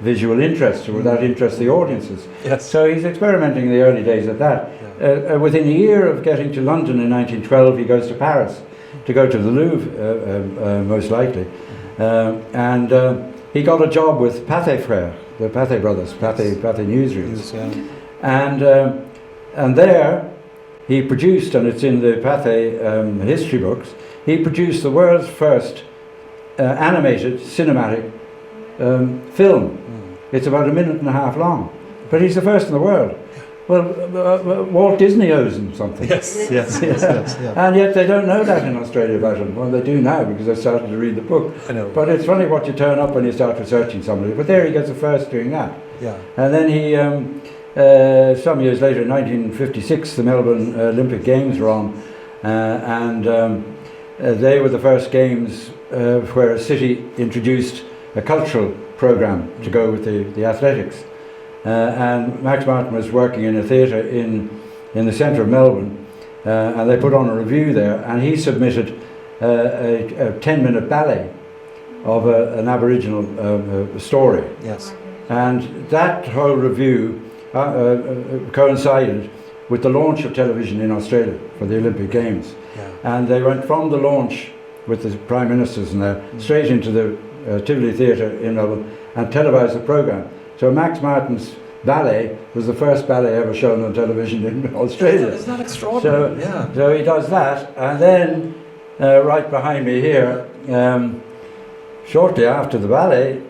visual interest, or would that interest the audiences? Yes. So he's experimenting in the early days at that. Within a year of getting to London in 1912, he goes to Paris to go to the Louvre, most likely, and he got a job with Pathé Frères, the Pathé brothers, Pathé newsreels. And there he produced, and it's in the Pathé history books, he produced the world's first animated cinematic film. It's about 1.5 minutes long, but he's the first in the world. Well, Walt Disney owes him something. Yes. And yet they don't know that in Australia about him. Well, they do now, because I started to read the book. I know. But it's funny what you turn up when you start researching somebody. But there he gets the first doing that. Yeah. And then he, some years later, in 1956, the Melbourne Olympic Games were on, and they were the first games where a city introduced a cultural program to go with the athletics. And Max Martin was working in a theatre in the centre of Melbourne, and they put on a review there, and he submitted a 10-minute ballet of an Aboriginal story. Yes. And that whole review coincided with the launch of television in Australia for the Olympic Games. Yeah. And they went from the launch with the Prime Ministers and there straight into the Tivoli Theatre in Melbourne and televised the programme. So Max Martin's ballet was the first ballet ever shown on television in Australia. Isn't that extraordinary? So he does that, and then right behind me here, shortly after the ballet,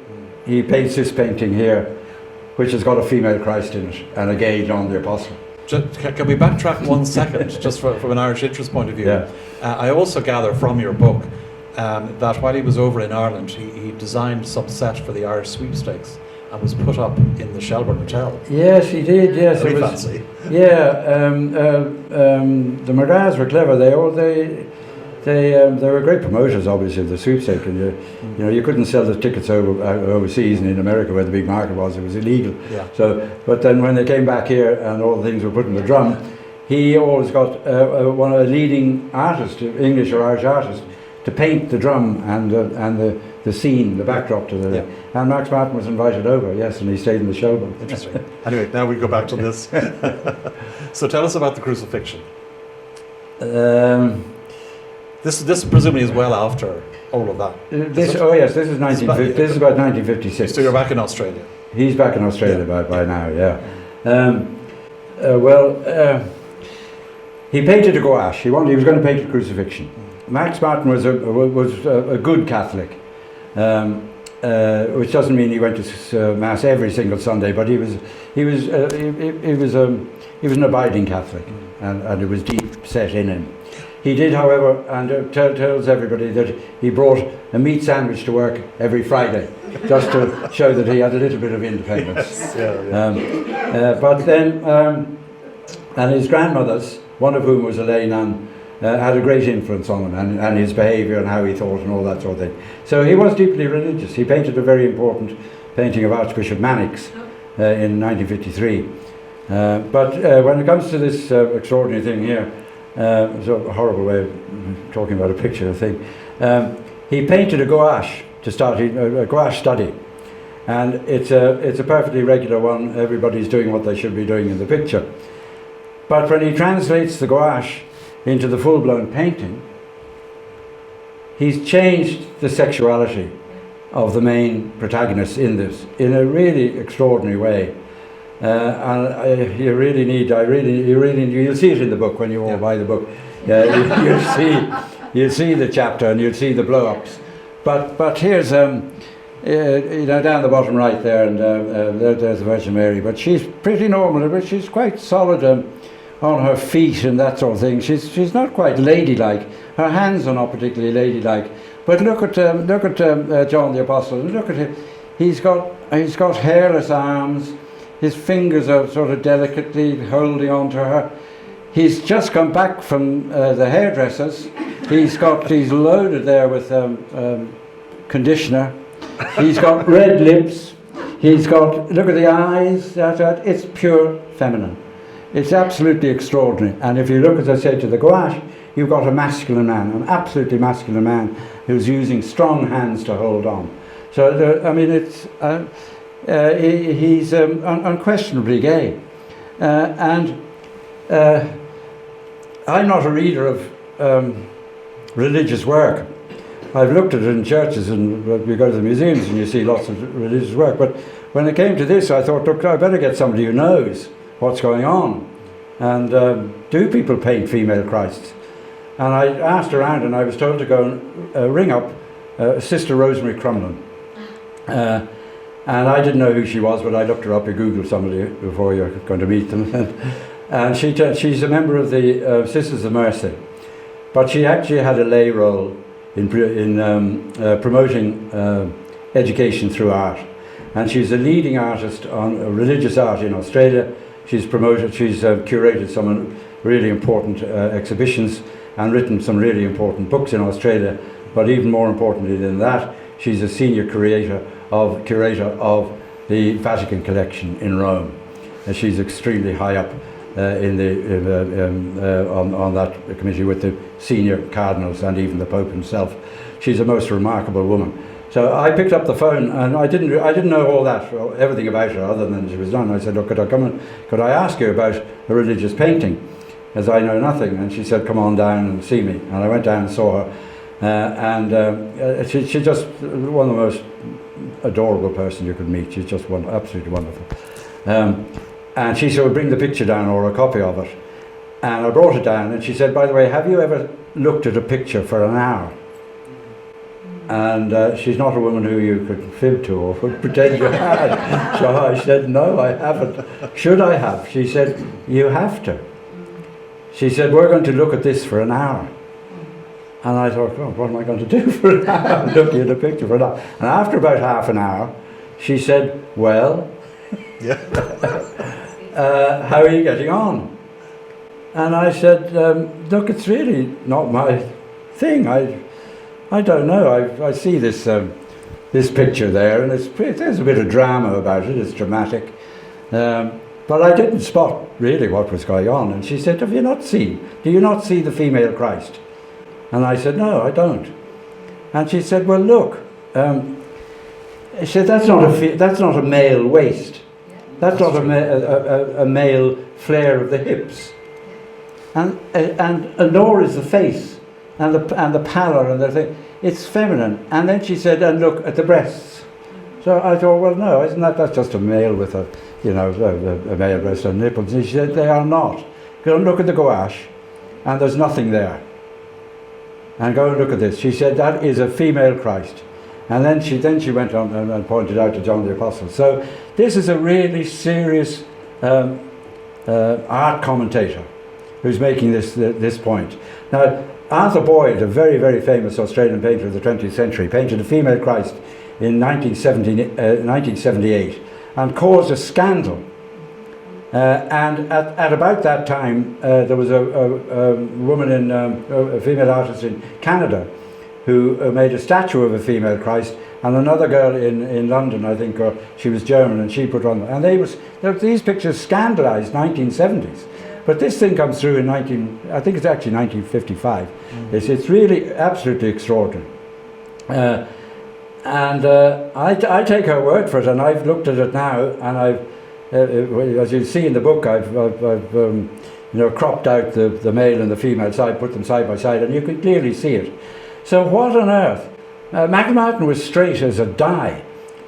he paints this painting here, which has got a female Christ in it and a gay John the Apostle. Can we backtrack 1 second, just from an Irish interest point of view? Yeah. I also gather from your book that while he was over in Ireland, he designed some set for the Irish sweepstakes and was put up in the Shelbourne Hotel. Yes, he did. Yes, Very it was fancy. Yeah, the McGraths were clever. They were great promoters, obviously, of the sweepstake. And you know, you couldn't sell the tickets overseas and in America, where the big market was. It was illegal. Yeah. So, but then when they came back here and all the things were put in the drum, he always got a leading artist, English or Irish artist, to paint the drum and the scene, the backdrop to the. Yeah. And Max Martin was invited over, yes, and he stayed in the Shelbourne. Interesting. Anyway, now we go back to this. So tell us about the crucifixion. This presumably is well after all of that. This is 1950. This is about 1956. So you're back in Australia. He's back in Australia by now. Yeah. He painted a gouache. He was going to paint a crucifixion. Max Martin was a good Catholic, which doesn't mean he went to mass every single Sunday, but he was an abiding Catholic, and it was deep set in him. He did, however, and tells everybody that he brought a meat sandwich to work every Friday, just to show that he had a little bit of independence. But then, and his grandmothers, one of whom was a lay nun, had a great influence on him, and his behaviour and how he thought and all that sort of thing. So he was deeply religious. He painted a very important painting of Archbishop Mannix in 1953. But when it comes to this extraordinary thing here, it's a horrible way of talking about a picture, I think. He painted a gouache to start, a gouache study. And it's a perfectly regular one. Everybody's doing what they should be doing in the picture. But when he translates the gouache into the full-blown painting, he's changed the sexuality of the main protagonist in this in a really extraordinary way. And you really need, you'll see it in the book when you all buy the book. You'll see the chapter and you'll see the blow-ups. But here's, down the bottom right there, and there's the Virgin Mary. But she's pretty normal, but she's quite solid on her feet and that sort of thing. She's not quite ladylike. Her hands are not particularly ladylike. But look at John the Apostle, and look at him. He's got hairless arms. His fingers are sort of delicately holding on to her. He's just come back from the hairdressers. He's loaded there with conditioner. He's got red lips. Look at the eyes. It's pure feminine. It's absolutely extraordinary. And if you look, as I said, to the gouache, you've got a masculine man, an absolutely masculine man who's using strong hands to hold on. So, he's unquestionably gay. I'm not a reader of religious work. I've looked at it in churches, and you go to the museums and you see lots of religious work. But when it came to this, I thought, look, I better get somebody who knows what's going on. And do people paint female Christs? And I asked around, and I was told to go and ring up Sister Rosemary Crumlin. And I didn't know who she was, but I looked her up. You Google somebody before you're going to meet them. And she's a member of the Sisters of Mercy. But she actually had a lay role in promoting education through art. And she's a leading artist on religious art in Australia. She's curated some really important exhibitions and written some really important books in Australia. But even more importantly than that, she's a senior curator of the Vatican collection in Rome. And she's extremely high up on that committee with the senior cardinals and even the Pope himself. She's a most remarkable woman. So I picked up the phone, and I didn't know all that, everything about her other than she was done. I said, look, could I ask you about a religious painting, as I know nothing? And she said, come on down and see me. And I went down and saw her. She's just one of the most adorable person you could meet. She's just absolutely wonderful. And she said, well, bring the picture down or a copy of it. And I brought it down, and she said, by the way, have you ever looked at a picture for an hour? And she's not a woman who you could fib to or pretend you had. So I said, no, I haven't. Should I have? She said, you have to. She said, we're going to look at this for an hour. And I thought, oh, what am I going to do for an hour? Looking at a picture for an hour. And after about half an hour, she said, well, how are you getting on? And I said, look, it's really not my thing. I don't know. I see this picture there, and there's a bit of drama about it. It's dramatic. But I didn't spot really what was going on. And she said, do you not see the female Christ? And I said, no, I don't. And she said, well, look. She said, that's not a male waist. That's not a male flare of the hips. And nor is the face and the pallor and the thing. It's feminine. And then she said, and look at the breasts. So I thought, well, no, that's just a male with a male breast and nipples. And she said, they are not. Go and look at the gouache, and there's nothing there. And go and look at this. She said, that is a female Christ. And then she went on and pointed out to John the Apostle. So this is a really serious art commentator who's making this point. Now, Arthur Boyd, a very, very famous Australian painter of the 20th century, painted a female Christ in 1978 and caused a scandal. And at about that time, there was a woman a female artist in Canada who made a statue of a female Christ, and another girl in London, I think, or she was German, and she put one. And these pictures scandalised 1970s. But this thing comes through in I think it's actually 1955. It's really absolutely extraordinary. I take her word for it, and I've looked at it now, and as you see in the book, I've cropped out the male and the female side, put them side by side, and you can clearly see it. So what on earth? Michael Martin was straight as a die.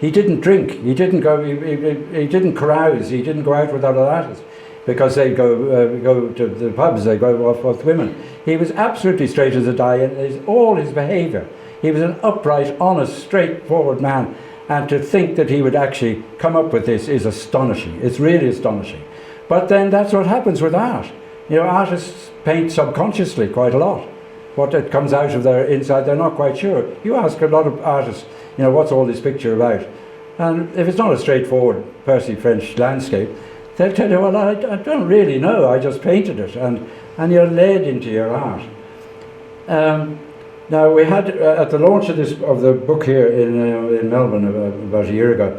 He didn't drink. He didn't go. He didn't carouse. He didn't go out with other artists because they go to the pubs. They go off with women. He was absolutely straight as a die in all his behaviour. He was an upright, honest, straightforward man. And to think that he would actually come up with this is astonishing. It's really astonishing. But then that's what happens with art. You know, artists paint subconsciously quite a lot. What it comes out of their inside, they're not quite sure. You ask a lot of artists, you know, what's all this picture about? And if it's not a straightforward Percy French landscape, they'll tell you, well, I don't really know, I just painted it. And you're led into your art. Now, we had, at the launch of the book here in Melbourne about a year ago,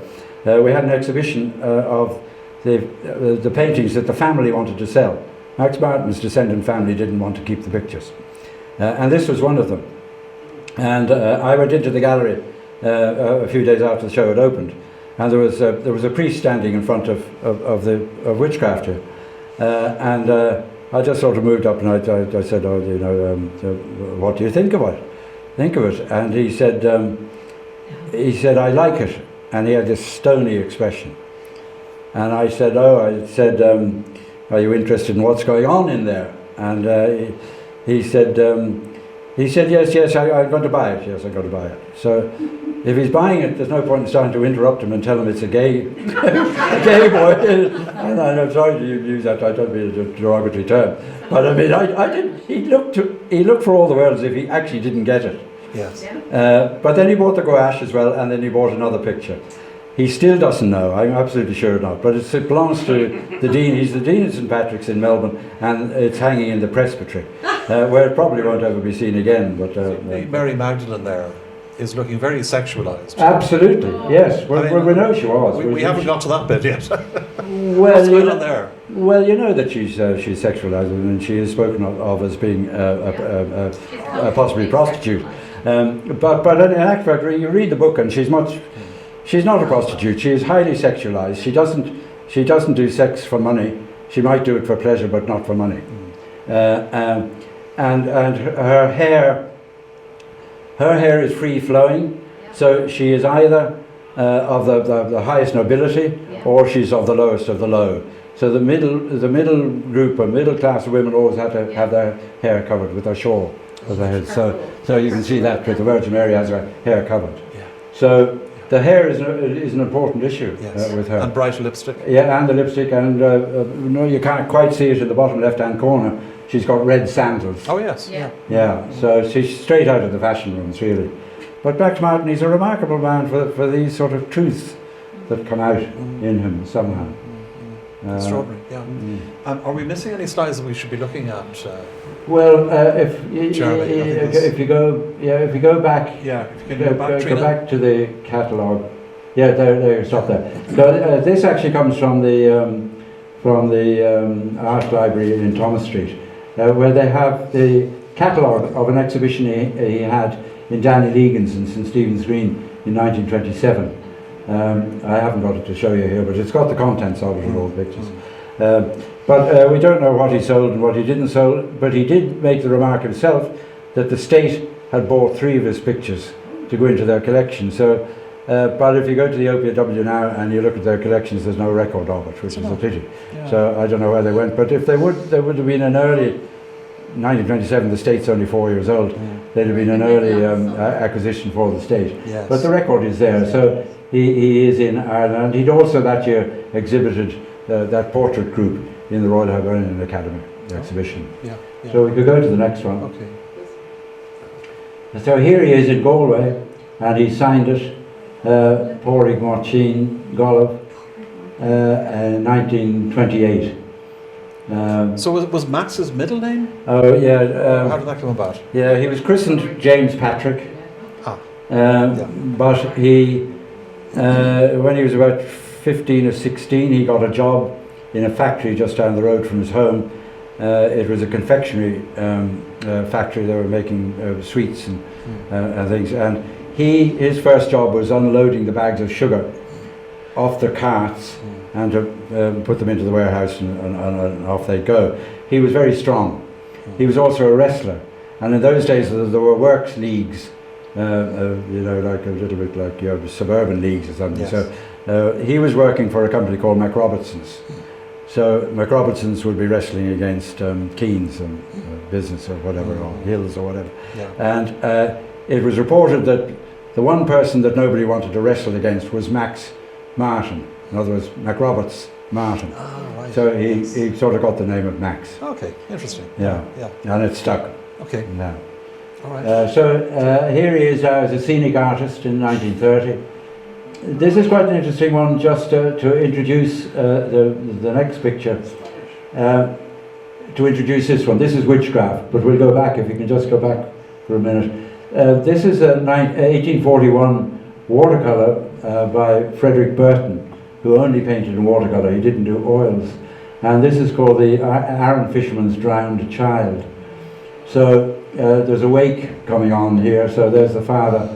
we had an exhibition of the paintings that the family wanted to sell. Max Martin's descendant family didn't want to keep the pictures. And this was one of them. And I went into the gallery a few days after the show had opened, and there was a priest standing in front of witchcraft here. And I just sort of moved up and I said, oh, you know, what do you think of it? And he said, I like it. And he had this stony expression. And I said, are you interested in what's going on in there? And he said, yes, I'm going to buy it. Yes, I'm going to buy it. So if he's buying it, there's no point in starting to interrupt him and tell him it's a gay boy. And I'm sorry to use that, I don't mean a derogatory term. But I mean, I didn't. He looked for all the world as if he actually didn't get it. Yes. But then he bought the gouache as well, and then he bought another picture. He still doesn't know, I'm absolutely sure not, but it belongs to the Dean. He's the Dean of St Patrick's in Melbourne, and it's hanging in the presbytery, where it probably won't ever be seen again. But Mary Magdalene there is looking very sexualised. Absolutely, yes. Well, we know she was. We haven't got to that bit yet. Well, what's going on there? Well, you know that she's sexualised, and she is spoken of as being possibly a prostitute. But in actual fact, you read the book, and she's not a prostitute. She is highly sexualised. She doesn't do sex for money. She might do it for pleasure, but not for money. And her hair is free flowing. So she is either of the highest nobility, or she's of the lowest of the low. So the middle group, or middle class of women, always have to have their hair covered with a shawl over their head. So you can see that with the Virgin Mary has her hair covered. So the hair is an important issue with her. And bright lipstick. Yeah, and the lipstick, and no, you can't quite see it in the bottom left-hand corner. She's got red sandals. Oh yes. Yeah. So she's straight out of the fashion rooms, really. But Max Martin, he's a remarkable man for these sort of truths that come out in him somehow. Extraordinary. Yeah. Are we missing any slides that we should be looking at? Well, if you go back, if you can go back to the catalogue. Yeah, there, stop there. So, this actually comes from the art library in Thomas Street, where they have the catalogue of an exhibition he had in Danny Legan's in St Stephen's Green in 1927. I haven't got it to show you here, but it's got the contents of it and all the pictures. But we don't know what he sold and what he didn't sell, but he did make the remark himself that the state had bought 3 of his pictures to go into their collection. So, but if you go to the OPW now and you look at their collections, there's no record of it, which is a pity. Yeah. So I don't know where they went, but if there would have been an early 1927, the state's only 4 years old, there'd have been an early acquisition for the state. Yes. But the record is there, so he is in Ireland. He'd also that year exhibited that portrait group in the Royal Hibernian Academy exhibition. Yeah. So we could go to the next one. Okay. So here he is in Galway, and he signed it, Pádraig Martin Golov, 1928. So was Max's middle name? Oh yeah. How did that come about? Yeah, he was christened James Patrick. But he, when he was about 15 or 16, he got a job in a factory just down the road from his home. It was a confectionery factory. They were making sweets and things. And his first job was unloading the bags of sugar off the carts and to put them into the warehouse, and off they'd go. He was very strong. He was also a wrestler. And in those days there were works leagues you know, like a little bit like the suburban leagues or something. Yes. So he was working for a company called McRobertson's. So McRobertson's would be wrestling against Keane's and Business or whatever, or Hills or whatever. Yeah. And it was reported that the one person that nobody wanted to wrestle against was Max Martin. In other words, McRoberts Martin. Ah, right. So Yes. he sort of got the name of Max. Okay, interesting. Yeah. Yeah. And it stuck. Okay. Yeah. All right. So here he is as a scenic artist in 1930. This is quite an interesting one, just to introduce the next picture. To introduce this one. This is witchcraft, but we'll go back, if you can just go back for a minute. This is a 1841 watercolour by Frederick Burton, who only painted in watercolour, he didn't do oils. And this is called the Aaron Fisherman's Drowned Child. So there's a wake coming on here, so there's the father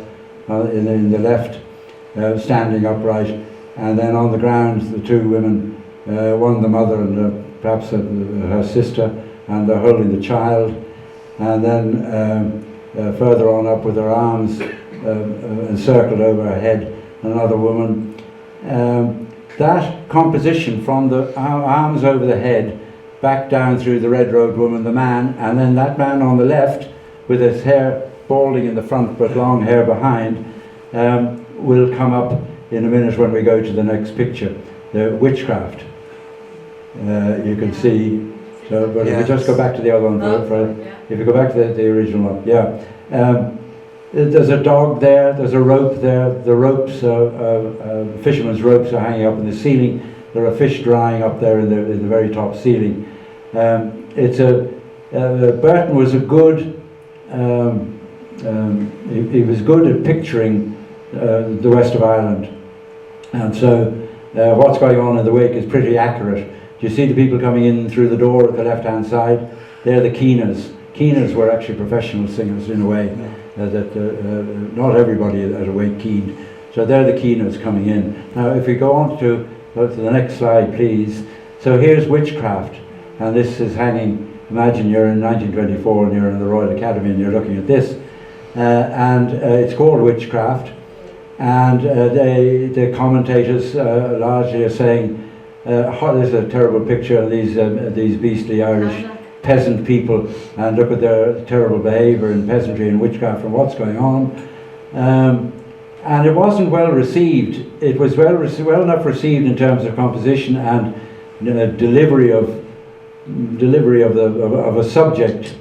in the left, standing upright, and then on the ground the two women, one the mother and perhaps her sister, and they're holding the child, and then further on up with her arms encircled over her head, another woman. That composition from the arms over the head back down through the red-robed woman, the man, and then that man on the left with his hair balding in the front but long hair behind, will come up in a minute when we go to the next picture, the witchcraft. You can see, so, but if you just go back to the other one, if you go back to the original one, yeah. There's a dog there, there's a rope there, the ropes, fishermen's ropes are hanging up in the ceiling, there are fish drying up there in the very top ceiling. Burton was a good, he was good at picturing the west of Ireland, and so what's going on in the wake is pretty accurate. Do you see the people coming in through the door at the left hand side? They're the keeners. Keeners were actually professional singers in a way, not everybody at a wake keened. So they're the keeners coming in. Now if we go on to the next slide, please. So here's witchcraft, and this is hanging. Imagine you're in 1924 and you're in the Royal Academy and you're looking at this, and it's called witchcraft. And the commentators largely are saying, this is a terrible picture of these beastly Irish peasant people, and look at their terrible behaviour in peasantry and witchcraft and what's going on. And it wasn't well received. It was well enough received in terms of composition and delivery of a subject,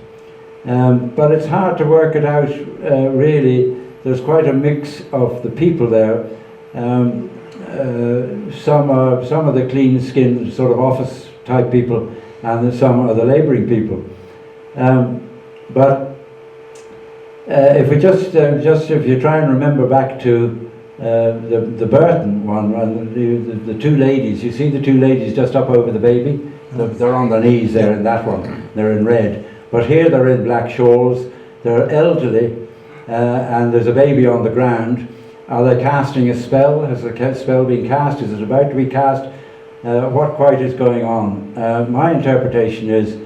but it's hard to work it out really. There's quite a mix of the people there. Some are the clean-skinned sort of office type people, and some are the labouring people. But if we if you try and remember back to the Burton one, and the two ladies, you see the two ladies just up over the baby. They're on their knees there in that one. They're in red, but here they're in black shawls. They're elderly. And there's a baby on the ground. Are they casting a spell? Has the spell been cast? Is it about to be cast? What quite is going on? My interpretation is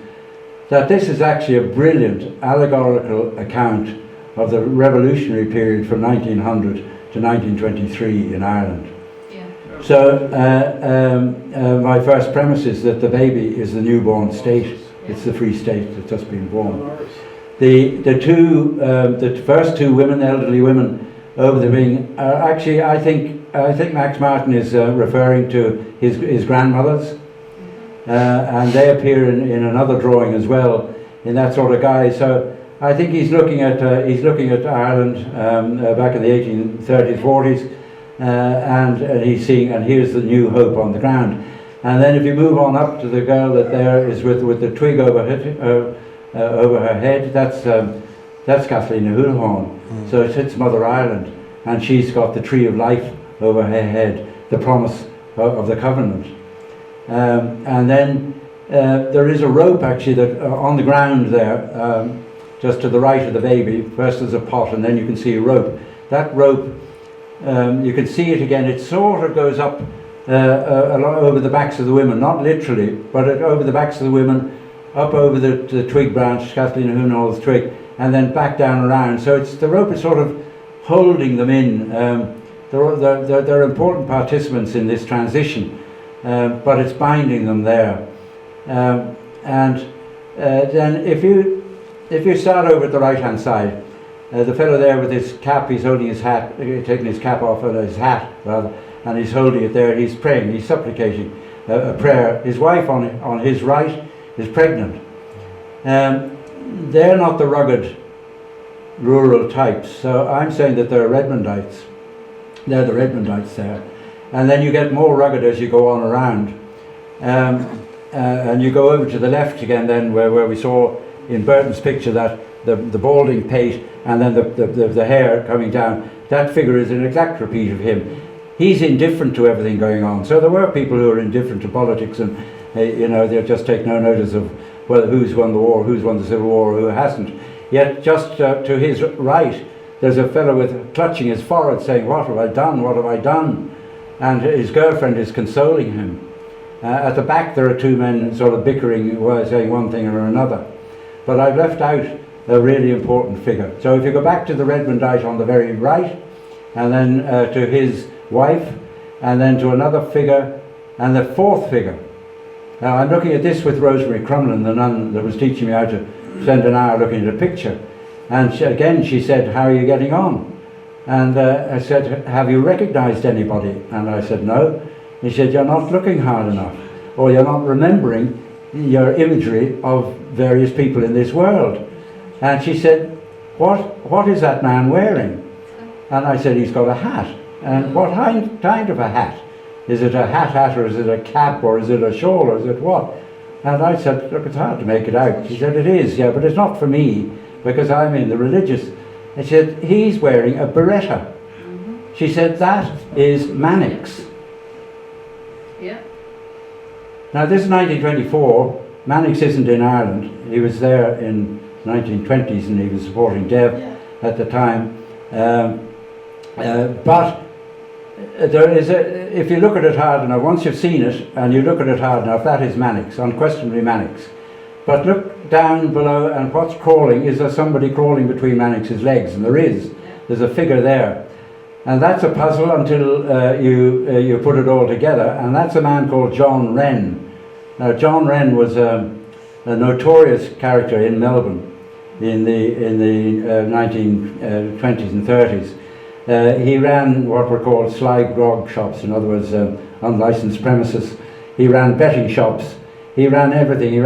that this is actually a brilliant allegorical account of the revolutionary period from 1900 to 1923 in Ireland. Yeah. So my first premise is that the baby is the newborn state. It's the free state that's just been born. The first two women, elderly women, over the ring, are actually, I think Max Martin is referring to his grandmothers, and they appear in another drawing as well, in that sort of guise. So I think he's looking at Ireland back in the 1830s, 40s, and he's seeing, and here's the new hope on the ground. And then if you move on up to the girl that there is with the twig over her head, that's Kathleen O'Houlihan. So it's Mother Ireland, and she's got the tree of life over her head, the promise of the covenant. And then there is a rope actually that on the ground there, just to the right of the baby. First there's a pot, and then you can see a rope. That rope, you can see it again. It sort of goes up along over the backs of the women, not literally, but over the backs of the women, up over the twig branch, Kathleen O'Houlihan's twig, and then back down around. So the rope is sort of holding them in. They're important participants in this transition, but it's binding them there. Then if you start over at the right hand side, the fellow there with his cap, he's holding his hat, taking his cap off, or his hat rather, and he's holding it there, he's praying, he's supplicating a prayer. His wife on his right is pregnant. They're not the rugged rural types, so I'm saying that they're Redmondites. They're the Redmondites there. And then you get more rugged as you go on around. And you go over to the left again then, where we saw in Burton's picture that the balding pate and then the hair coming down. That figure is an exact repeat of him. He's indifferent to everything going on. So there were people who were indifferent to politics, and they just take no notice of whether who's won the war, who's won the Civil War, who hasn't. Yet just to his right, there's a fellow with clutching his forehead saying, "What have I done? What have I done?" And his girlfriend is consoling him. At the back there are two men sort of bickering, saying one thing or another. But I've left out a really important figure. So if you go back to the Redmondite on the very right, and then to his wife, and then to another figure, and the fourth figure. Now I'm looking at this with Rosemary Crumlin, the nun that was teaching me how to spend an hour looking at a picture. And she said, "How are you getting on?" And I said, "Have you recognized anybody?" And I said, "No." He said, "You're not looking hard enough, or you're not remembering your imagery of various people in this world." And she said, what is that man wearing?" And I said, "He's got a hat." "And what kind of a hat? Is it a hat, or is it a cap, or is it a shawl, or is it what?" And I said, "Look, it's hard to make it out." She said, "It is, yeah, but it's not for me, because I'm in the religious." And she said, "He's wearing a beretta." She said, "That is Mannix." Yeah. Now this is 1924. Mannix isn't in Ireland. He was there in 1920s, and he was supporting Dev at the time. But there is if you look at it hard enough, once you've seen it and you look at it hard enough, that is Mannix, unquestionably Mannix. But look down below, and what's crawling? Is there somebody crawling between Mannix's legs? And there is. There's a figure there. And that's a puzzle until you put it all together, and that's a man called John Wren. Now John Wren was a notorious character in Melbourne in the 1920s and 30s. He ran what were called sly grog shops, in other words unlicensed premises. He ran betting shops. He ran everything. He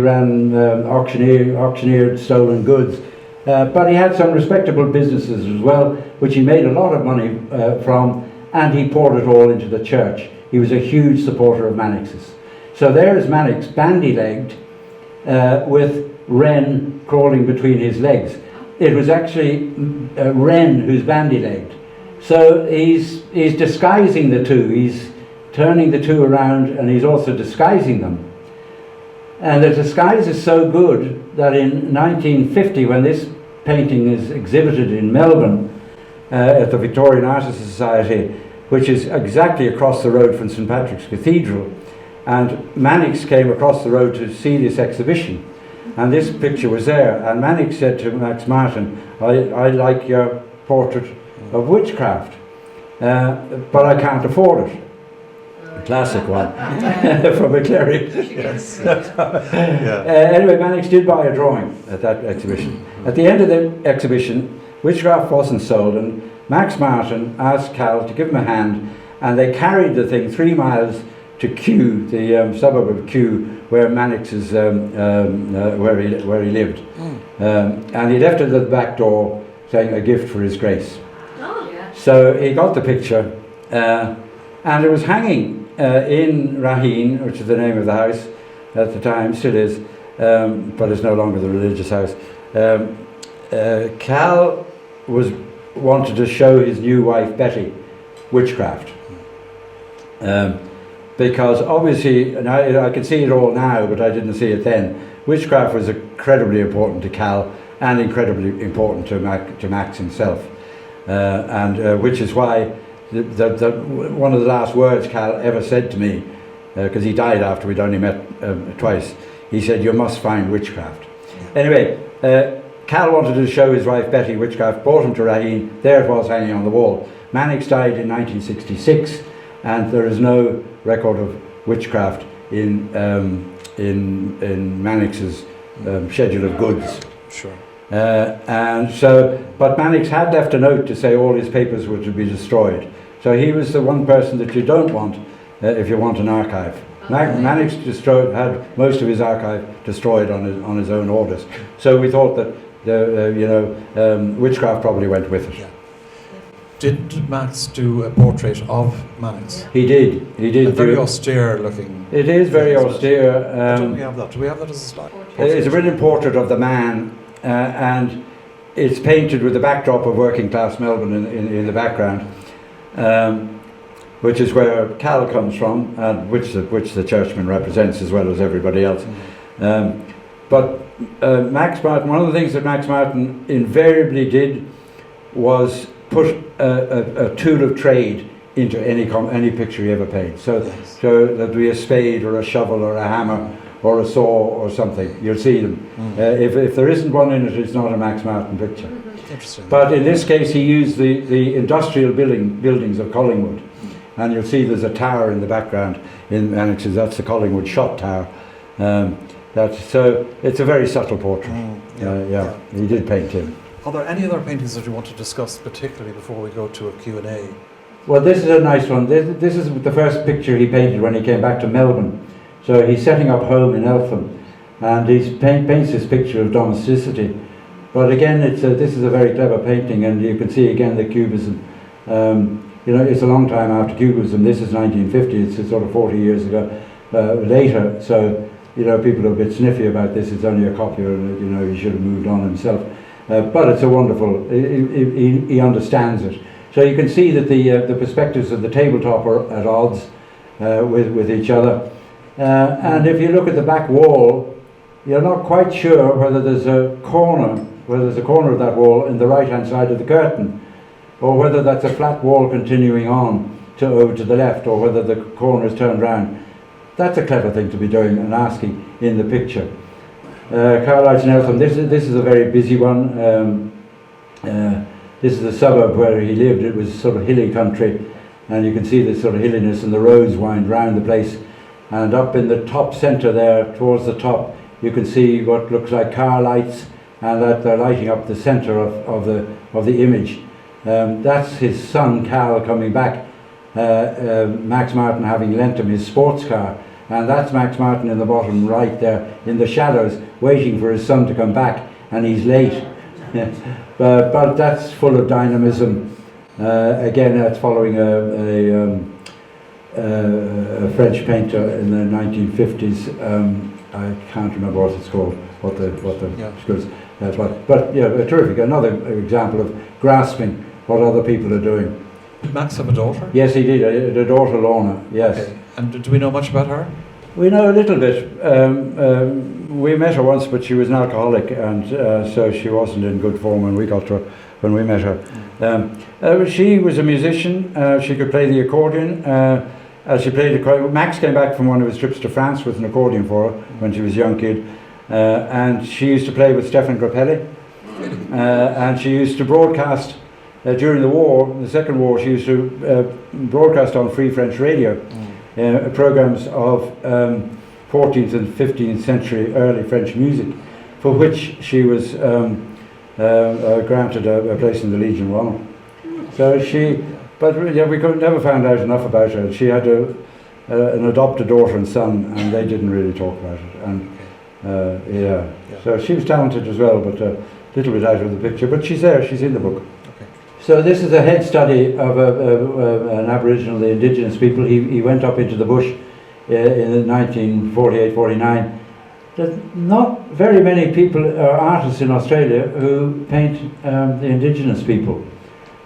ran auctioneered stolen goods. But he had some respectable businesses as well, which he made a lot of money from, and he poured it all into the church. He was a huge supporter of Mannix's. So there is Mannix, bandy-legged, with Wren crawling between his legs. It was actually Wren who's bandy-legged. So he's disguising the two. He's turning the two around, and he's also disguising them. And the disguise is so good that in 1950, when this painting is exhibited in Melbourne at the Victorian Artists Society, which is exactly across the road from St Patrick's Cathedral, and Mannix came across the road to see this exhibition, and this picture was there, and Mannix said to Max Martin, I like your portrait of witchcraft, but I can't afford it. Classic one from a cleric. Yes. Anyway, Mannix did buy a drawing at that exhibition. At the end of the exhibition, witchcraft wasn't sold, and Max Martin asked Cal to give him a hand, and they carried the thing 3 miles to Kew, the suburb of Kew, where Mannix is, where he lived, and he left it at the back door, saying a gift for his grace. Oh, yeah. So he got the picture, and it was hanging in Raheen, which is the name of the house at the time, still is, but it's no longer the religious house. Cal wanted to show his new wife Betty witchcraft, because obviously, and I can see it all now, but I didn't see it then. Witchcraft was incredibly important to Cal and incredibly important to Max himself, which is why one of the last words Cal ever said to me, because he died after we'd only met twice, he said, "You must find witchcraft." Anyway, Cal wanted to show his wife Betty witchcraft, brought him to Raheen, there it was hanging on the wall. Mannix died in 1966, and there is no record of witchcraft in Mannix's schedule of goods. Sure. And so, but Mannix had left a note to say all his papers were to be destroyed. So he was the one person that you don't want if you want an archive. Mannix had most of his archive destroyed on his own orders. So we thought that witchcraft probably went with it. Yeah. Did Max do a portrait of Mannix? He did. A very austere looking. It is very austere. Don't we have that? Do we have that as a slide? It's a brilliant portrait of the man, and it's painted with the backdrop of working class Melbourne in the background, which is where Cal comes from, and which the churchman represents as well as everybody else. But Max Martin, one of the things that Max Martin invariably did was put a tool of trade into any picture he ever painted. So there'd be a spade or a shovel or a hammer or a saw or something. You'll see them. If there isn't one in it, it's not a Max Martin picture. Interesting. But in this case, he used the industrial buildings of Collingwood. And you'll see there's a tower in the background in Annexes. That's the Collingwood Shot Tower. So it's a very subtle portrait. He did paint him. Are there any other paintings that you want to discuss particularly before we go to a Q&A? Well, this is a nice one. This is the first picture he painted when he came back to Melbourne. So he's setting up home in Eltham, and he paints this picture of domesticity. But again, this is a very clever painting, and you can see again the cubism. It's a long time after cubism. This is 1950. It's sort of 40 years ago later. So people are a bit sniffy about this. It's only a copy, or he should have moved on himself. But it's a wonderful. He understands it. So you can see that the perspectives of the tabletop are at odds with each other. And if you look at the back wall, you're not quite sure whether there's a corner of that wall in the right-hand side of the curtain, or whether that's a flat wall continuing on over to the left, or whether the corner is turned round. That's a clever thing to be doing and asking in the picture. Carlisle and Eltham, this is a very busy one. This is the suburb where he lived. It was sort of hilly country, and you can see this sort of hilliness, and the roads wind round the place. And up in the top centre there, towards the top, you can see what looks like car lights, and that they're lighting up the centre of the image. That's his son Cal coming back. Max Martin having lent him his sports car, and that's Max Martin in the bottom right there in the shadows, waiting for his son to come back, and he's late. But that's full of dynamism. Again, that's following a French painter in the 1950s. I can't remember what it's called, what the schools. But terrific. Another example of grasping what other people are doing. Did Max have a daughter? Yes, he did. A daughter, Lorna. Yes. Okay. And do we know much about her? We know a little bit. We met her once, but she was an alcoholic, and so she wasn't in good form when we got to her, when we met her. She was a musician. She could play the accordion. She played Max came back from one of his trips to France with an accordion for her when she was a young kid, and she used to play with Stefan Grappelli, and she used to broadcast during the war, the Second War. She used to broadcast on Free French Radio. Programs of 14th and 15th century early French music, for which she was granted a place in the Legion of Honour. So we never found out enough about her. She had an adopted daughter and son, and they didn't really talk about it. And so she was talented as well, but a little bit out of the picture. But she's there. She's in the book. So this is a head study of an Aboriginal, the indigenous people. He went up into the bush in 1948-49. There's not very many people or artists in Australia who paint the indigenous people.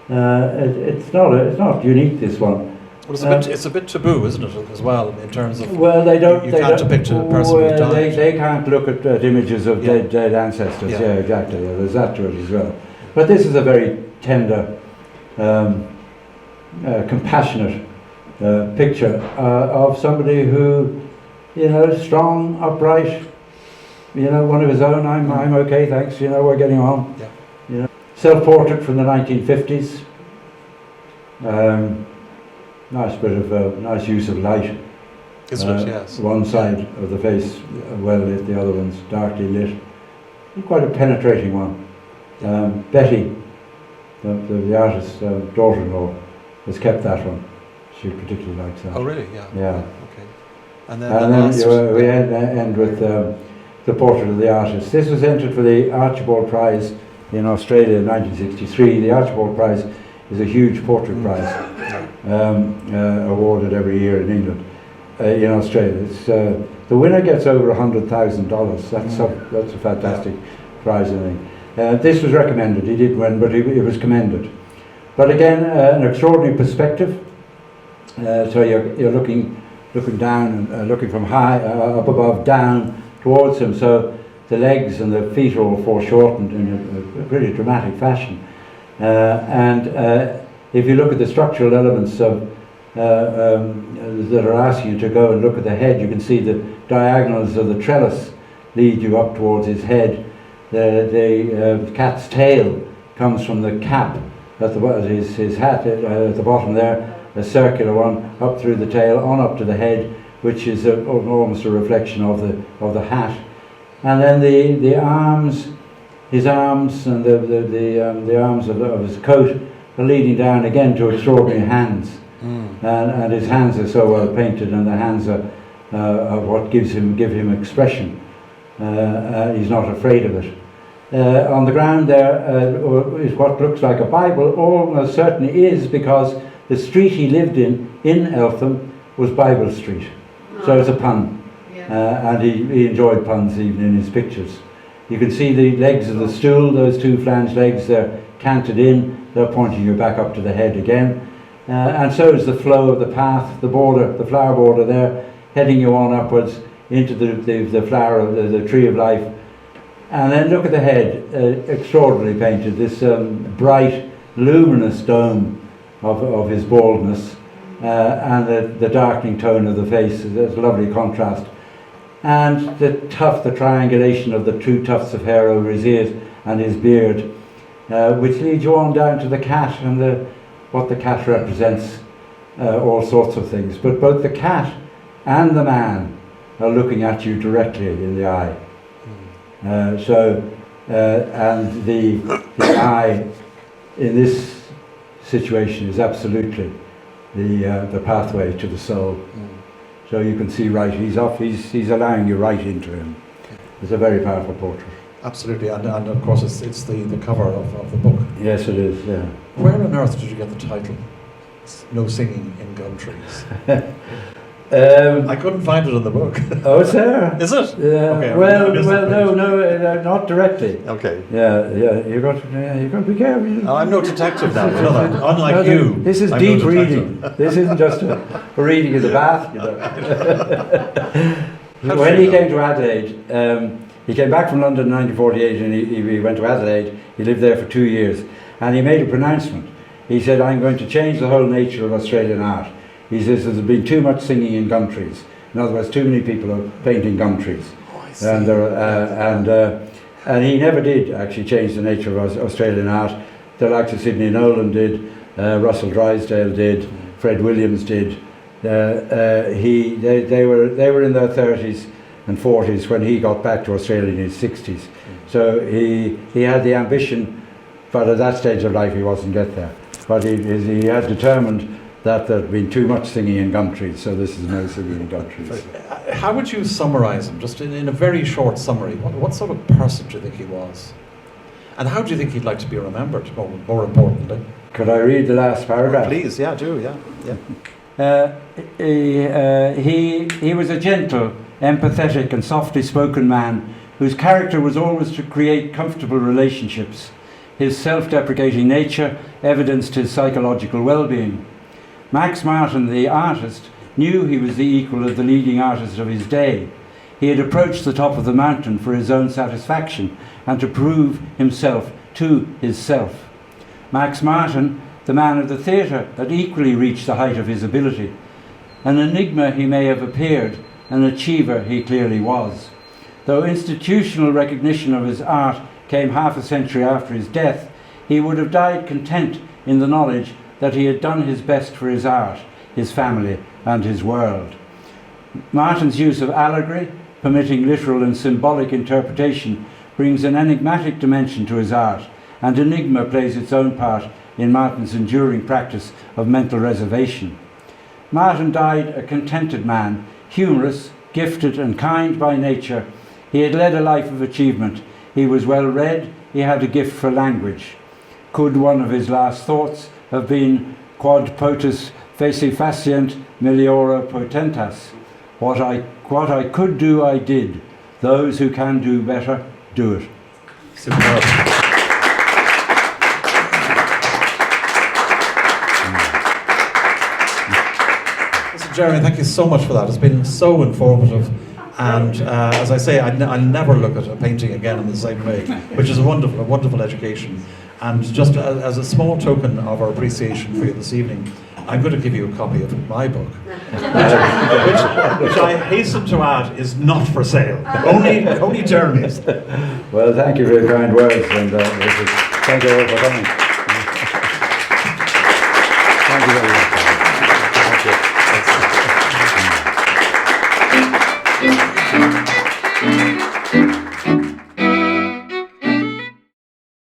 It's not unique, this one. Well, it's a bit taboo, isn't it, as well, in terms of. Well, they don't. You can't depict a person who's died. They can't look at images of dead ancestors. Yeah, exactly. Yeah, there's that to it as well. But this is a very tender, compassionate picture of somebody who, strong, upright, you know, one of his own. I'm okay, thanks. You know, we're getting on. Yeah. You know, self-portrait from the 1950s. Nice bit of nice use of light. Isn't it? Yes. One side of the face well lit, the other one's darkly lit. Quite a penetrating one. Betty, the artist's daughter-in-law, has kept that one. She particularly likes that. Oh, really? Yeah. Yeah. Okay. And then, we end with the portrait of the artist. This was entered for the Archibald Prize in Australia in 1963. The Archibald Prize is a huge portrait prize awarded every year in England. In Australia, it's, the winner gets over $100,000. That's a fantastic prize, I think. This was recommended. He didn't win, but it was commended. But again, an extraordinary perspective. So you're looking down and looking from high up above down towards him. So the legs and the feet are all foreshortened in a pretty dramatic fashion. And if you look at the structural elements of that are asking you to go and look at the head, you can see the diagonals of the trellis lead you up towards his head. The cat's tail comes from the cap at his hat at the bottom there, a circular one up through the tail on up to the head, which is almost a reflection of the hat. And then the arms, his arms and the arms of his coat are leading down again to extraordinary hands. And his hands are so well painted, and the hands are what give him expression. He's not afraid of it. On the ground there is what looks like a Bible, almost certainly is, because the street he lived in Eltham, was Bible Street. So it's a pun. And he enjoyed puns even in his pictures. You can see the legs of the stool, those two flange legs, they're canted in, they're pointing you back up to the head again. And so is the flow of the path, the border, the flower border there, heading you on upwards into the flower of the tree of life. And then look at the head, extraordinarily painted, this bright, luminous dome of his baldness, and the darkening tone of the face. There's a lovely contrast. And the triangulation of the two tufts of hair over his ears and his beard, which leads you on down to the cat and what the cat represents, all sorts of things. But both the cat and the man are looking at you directly in the eye. And the eye in this situation is absolutely the pathway to the soul. So you can see right, he's allowing you right into him. It's a very powerful portrait. Absolutely, and of course it's the cover of the book. Yes, it is, yeah. Where on earth did you get the title, No Singing in Gum Trees? I couldn't find it in the book. Oh, it's there. Is it? Yeah. Okay, No, not directly. Okay. Yeah, you got to be careful. I'm no detective now, you know that. Unlike you. This is I'm deep no reading. This isn't just a reading in the bath, you know. When he came to Adelaide, he came back from London in 1948 and he went to Adelaide. He lived there for 2 years and he made a pronouncement. He said, I'm going to change the whole nature of Australian art. He says there's been too much singing in gum trees. In other words, too many people are painting gum trees. And he never did actually change the nature of Australian art. The likes of Sidney Nolan did, Russell Drysdale did, Fred Williams did. They were in their 30s and 40s when he got back to Australia in his 60s. So he had the ambition, but at that stage of life he wasn't get there. But he had determined that there'd been too much singing in gum trees, so this is no singing in gum trees. How would you summarise him, just in a very short summary? What sort of person do you think he was? And how do you think he'd like to be remembered, more importantly? Could I read the last paragraph? Please, yeah, do, yeah. He was a gentle, empathetic and softly spoken man whose character was always to create comfortable relationships. His self-deprecating nature evidenced his psychological well-being. Max Martin, the artist, knew he was the equal of the leading artist of his day. He had approached the top of the mountain for his own satisfaction and to prove himself to his self. Max Martin, the man of the theatre, had equally reached the height of his ability. An enigma he may have appeared, an achiever he clearly was. Though institutional recognition of his art came half a century after his death, he would have died content in the knowledge that he had done his best for his art, his family, and his world. Martin's use of allegory, permitting literal and symbolic interpretation, brings an enigmatic dimension to his art, and enigma plays its own part in Martin's enduring practice of mental reservation. Martin died a contented man, humorous, gifted and kind by nature. He had led a life of achievement. He was well read, he had a gift for language. Could one of his last thoughts have been quod potus feci facient meliora potentas? What I could do, I did. Those who can do better, do it. Superb. Listen, Jeremy, thank you so much for that. It's been so informative. And as I say, I'll never look at a painting again in the same way, which is a wonderful education. And just as a small token of our appreciation for you this evening, I'm going to give you a copy of my book, which I hasten to add is not for sale. Only Jeremy's. Well, thank you for your kind words, and thank you all for coming. Thank you very much. Thank you.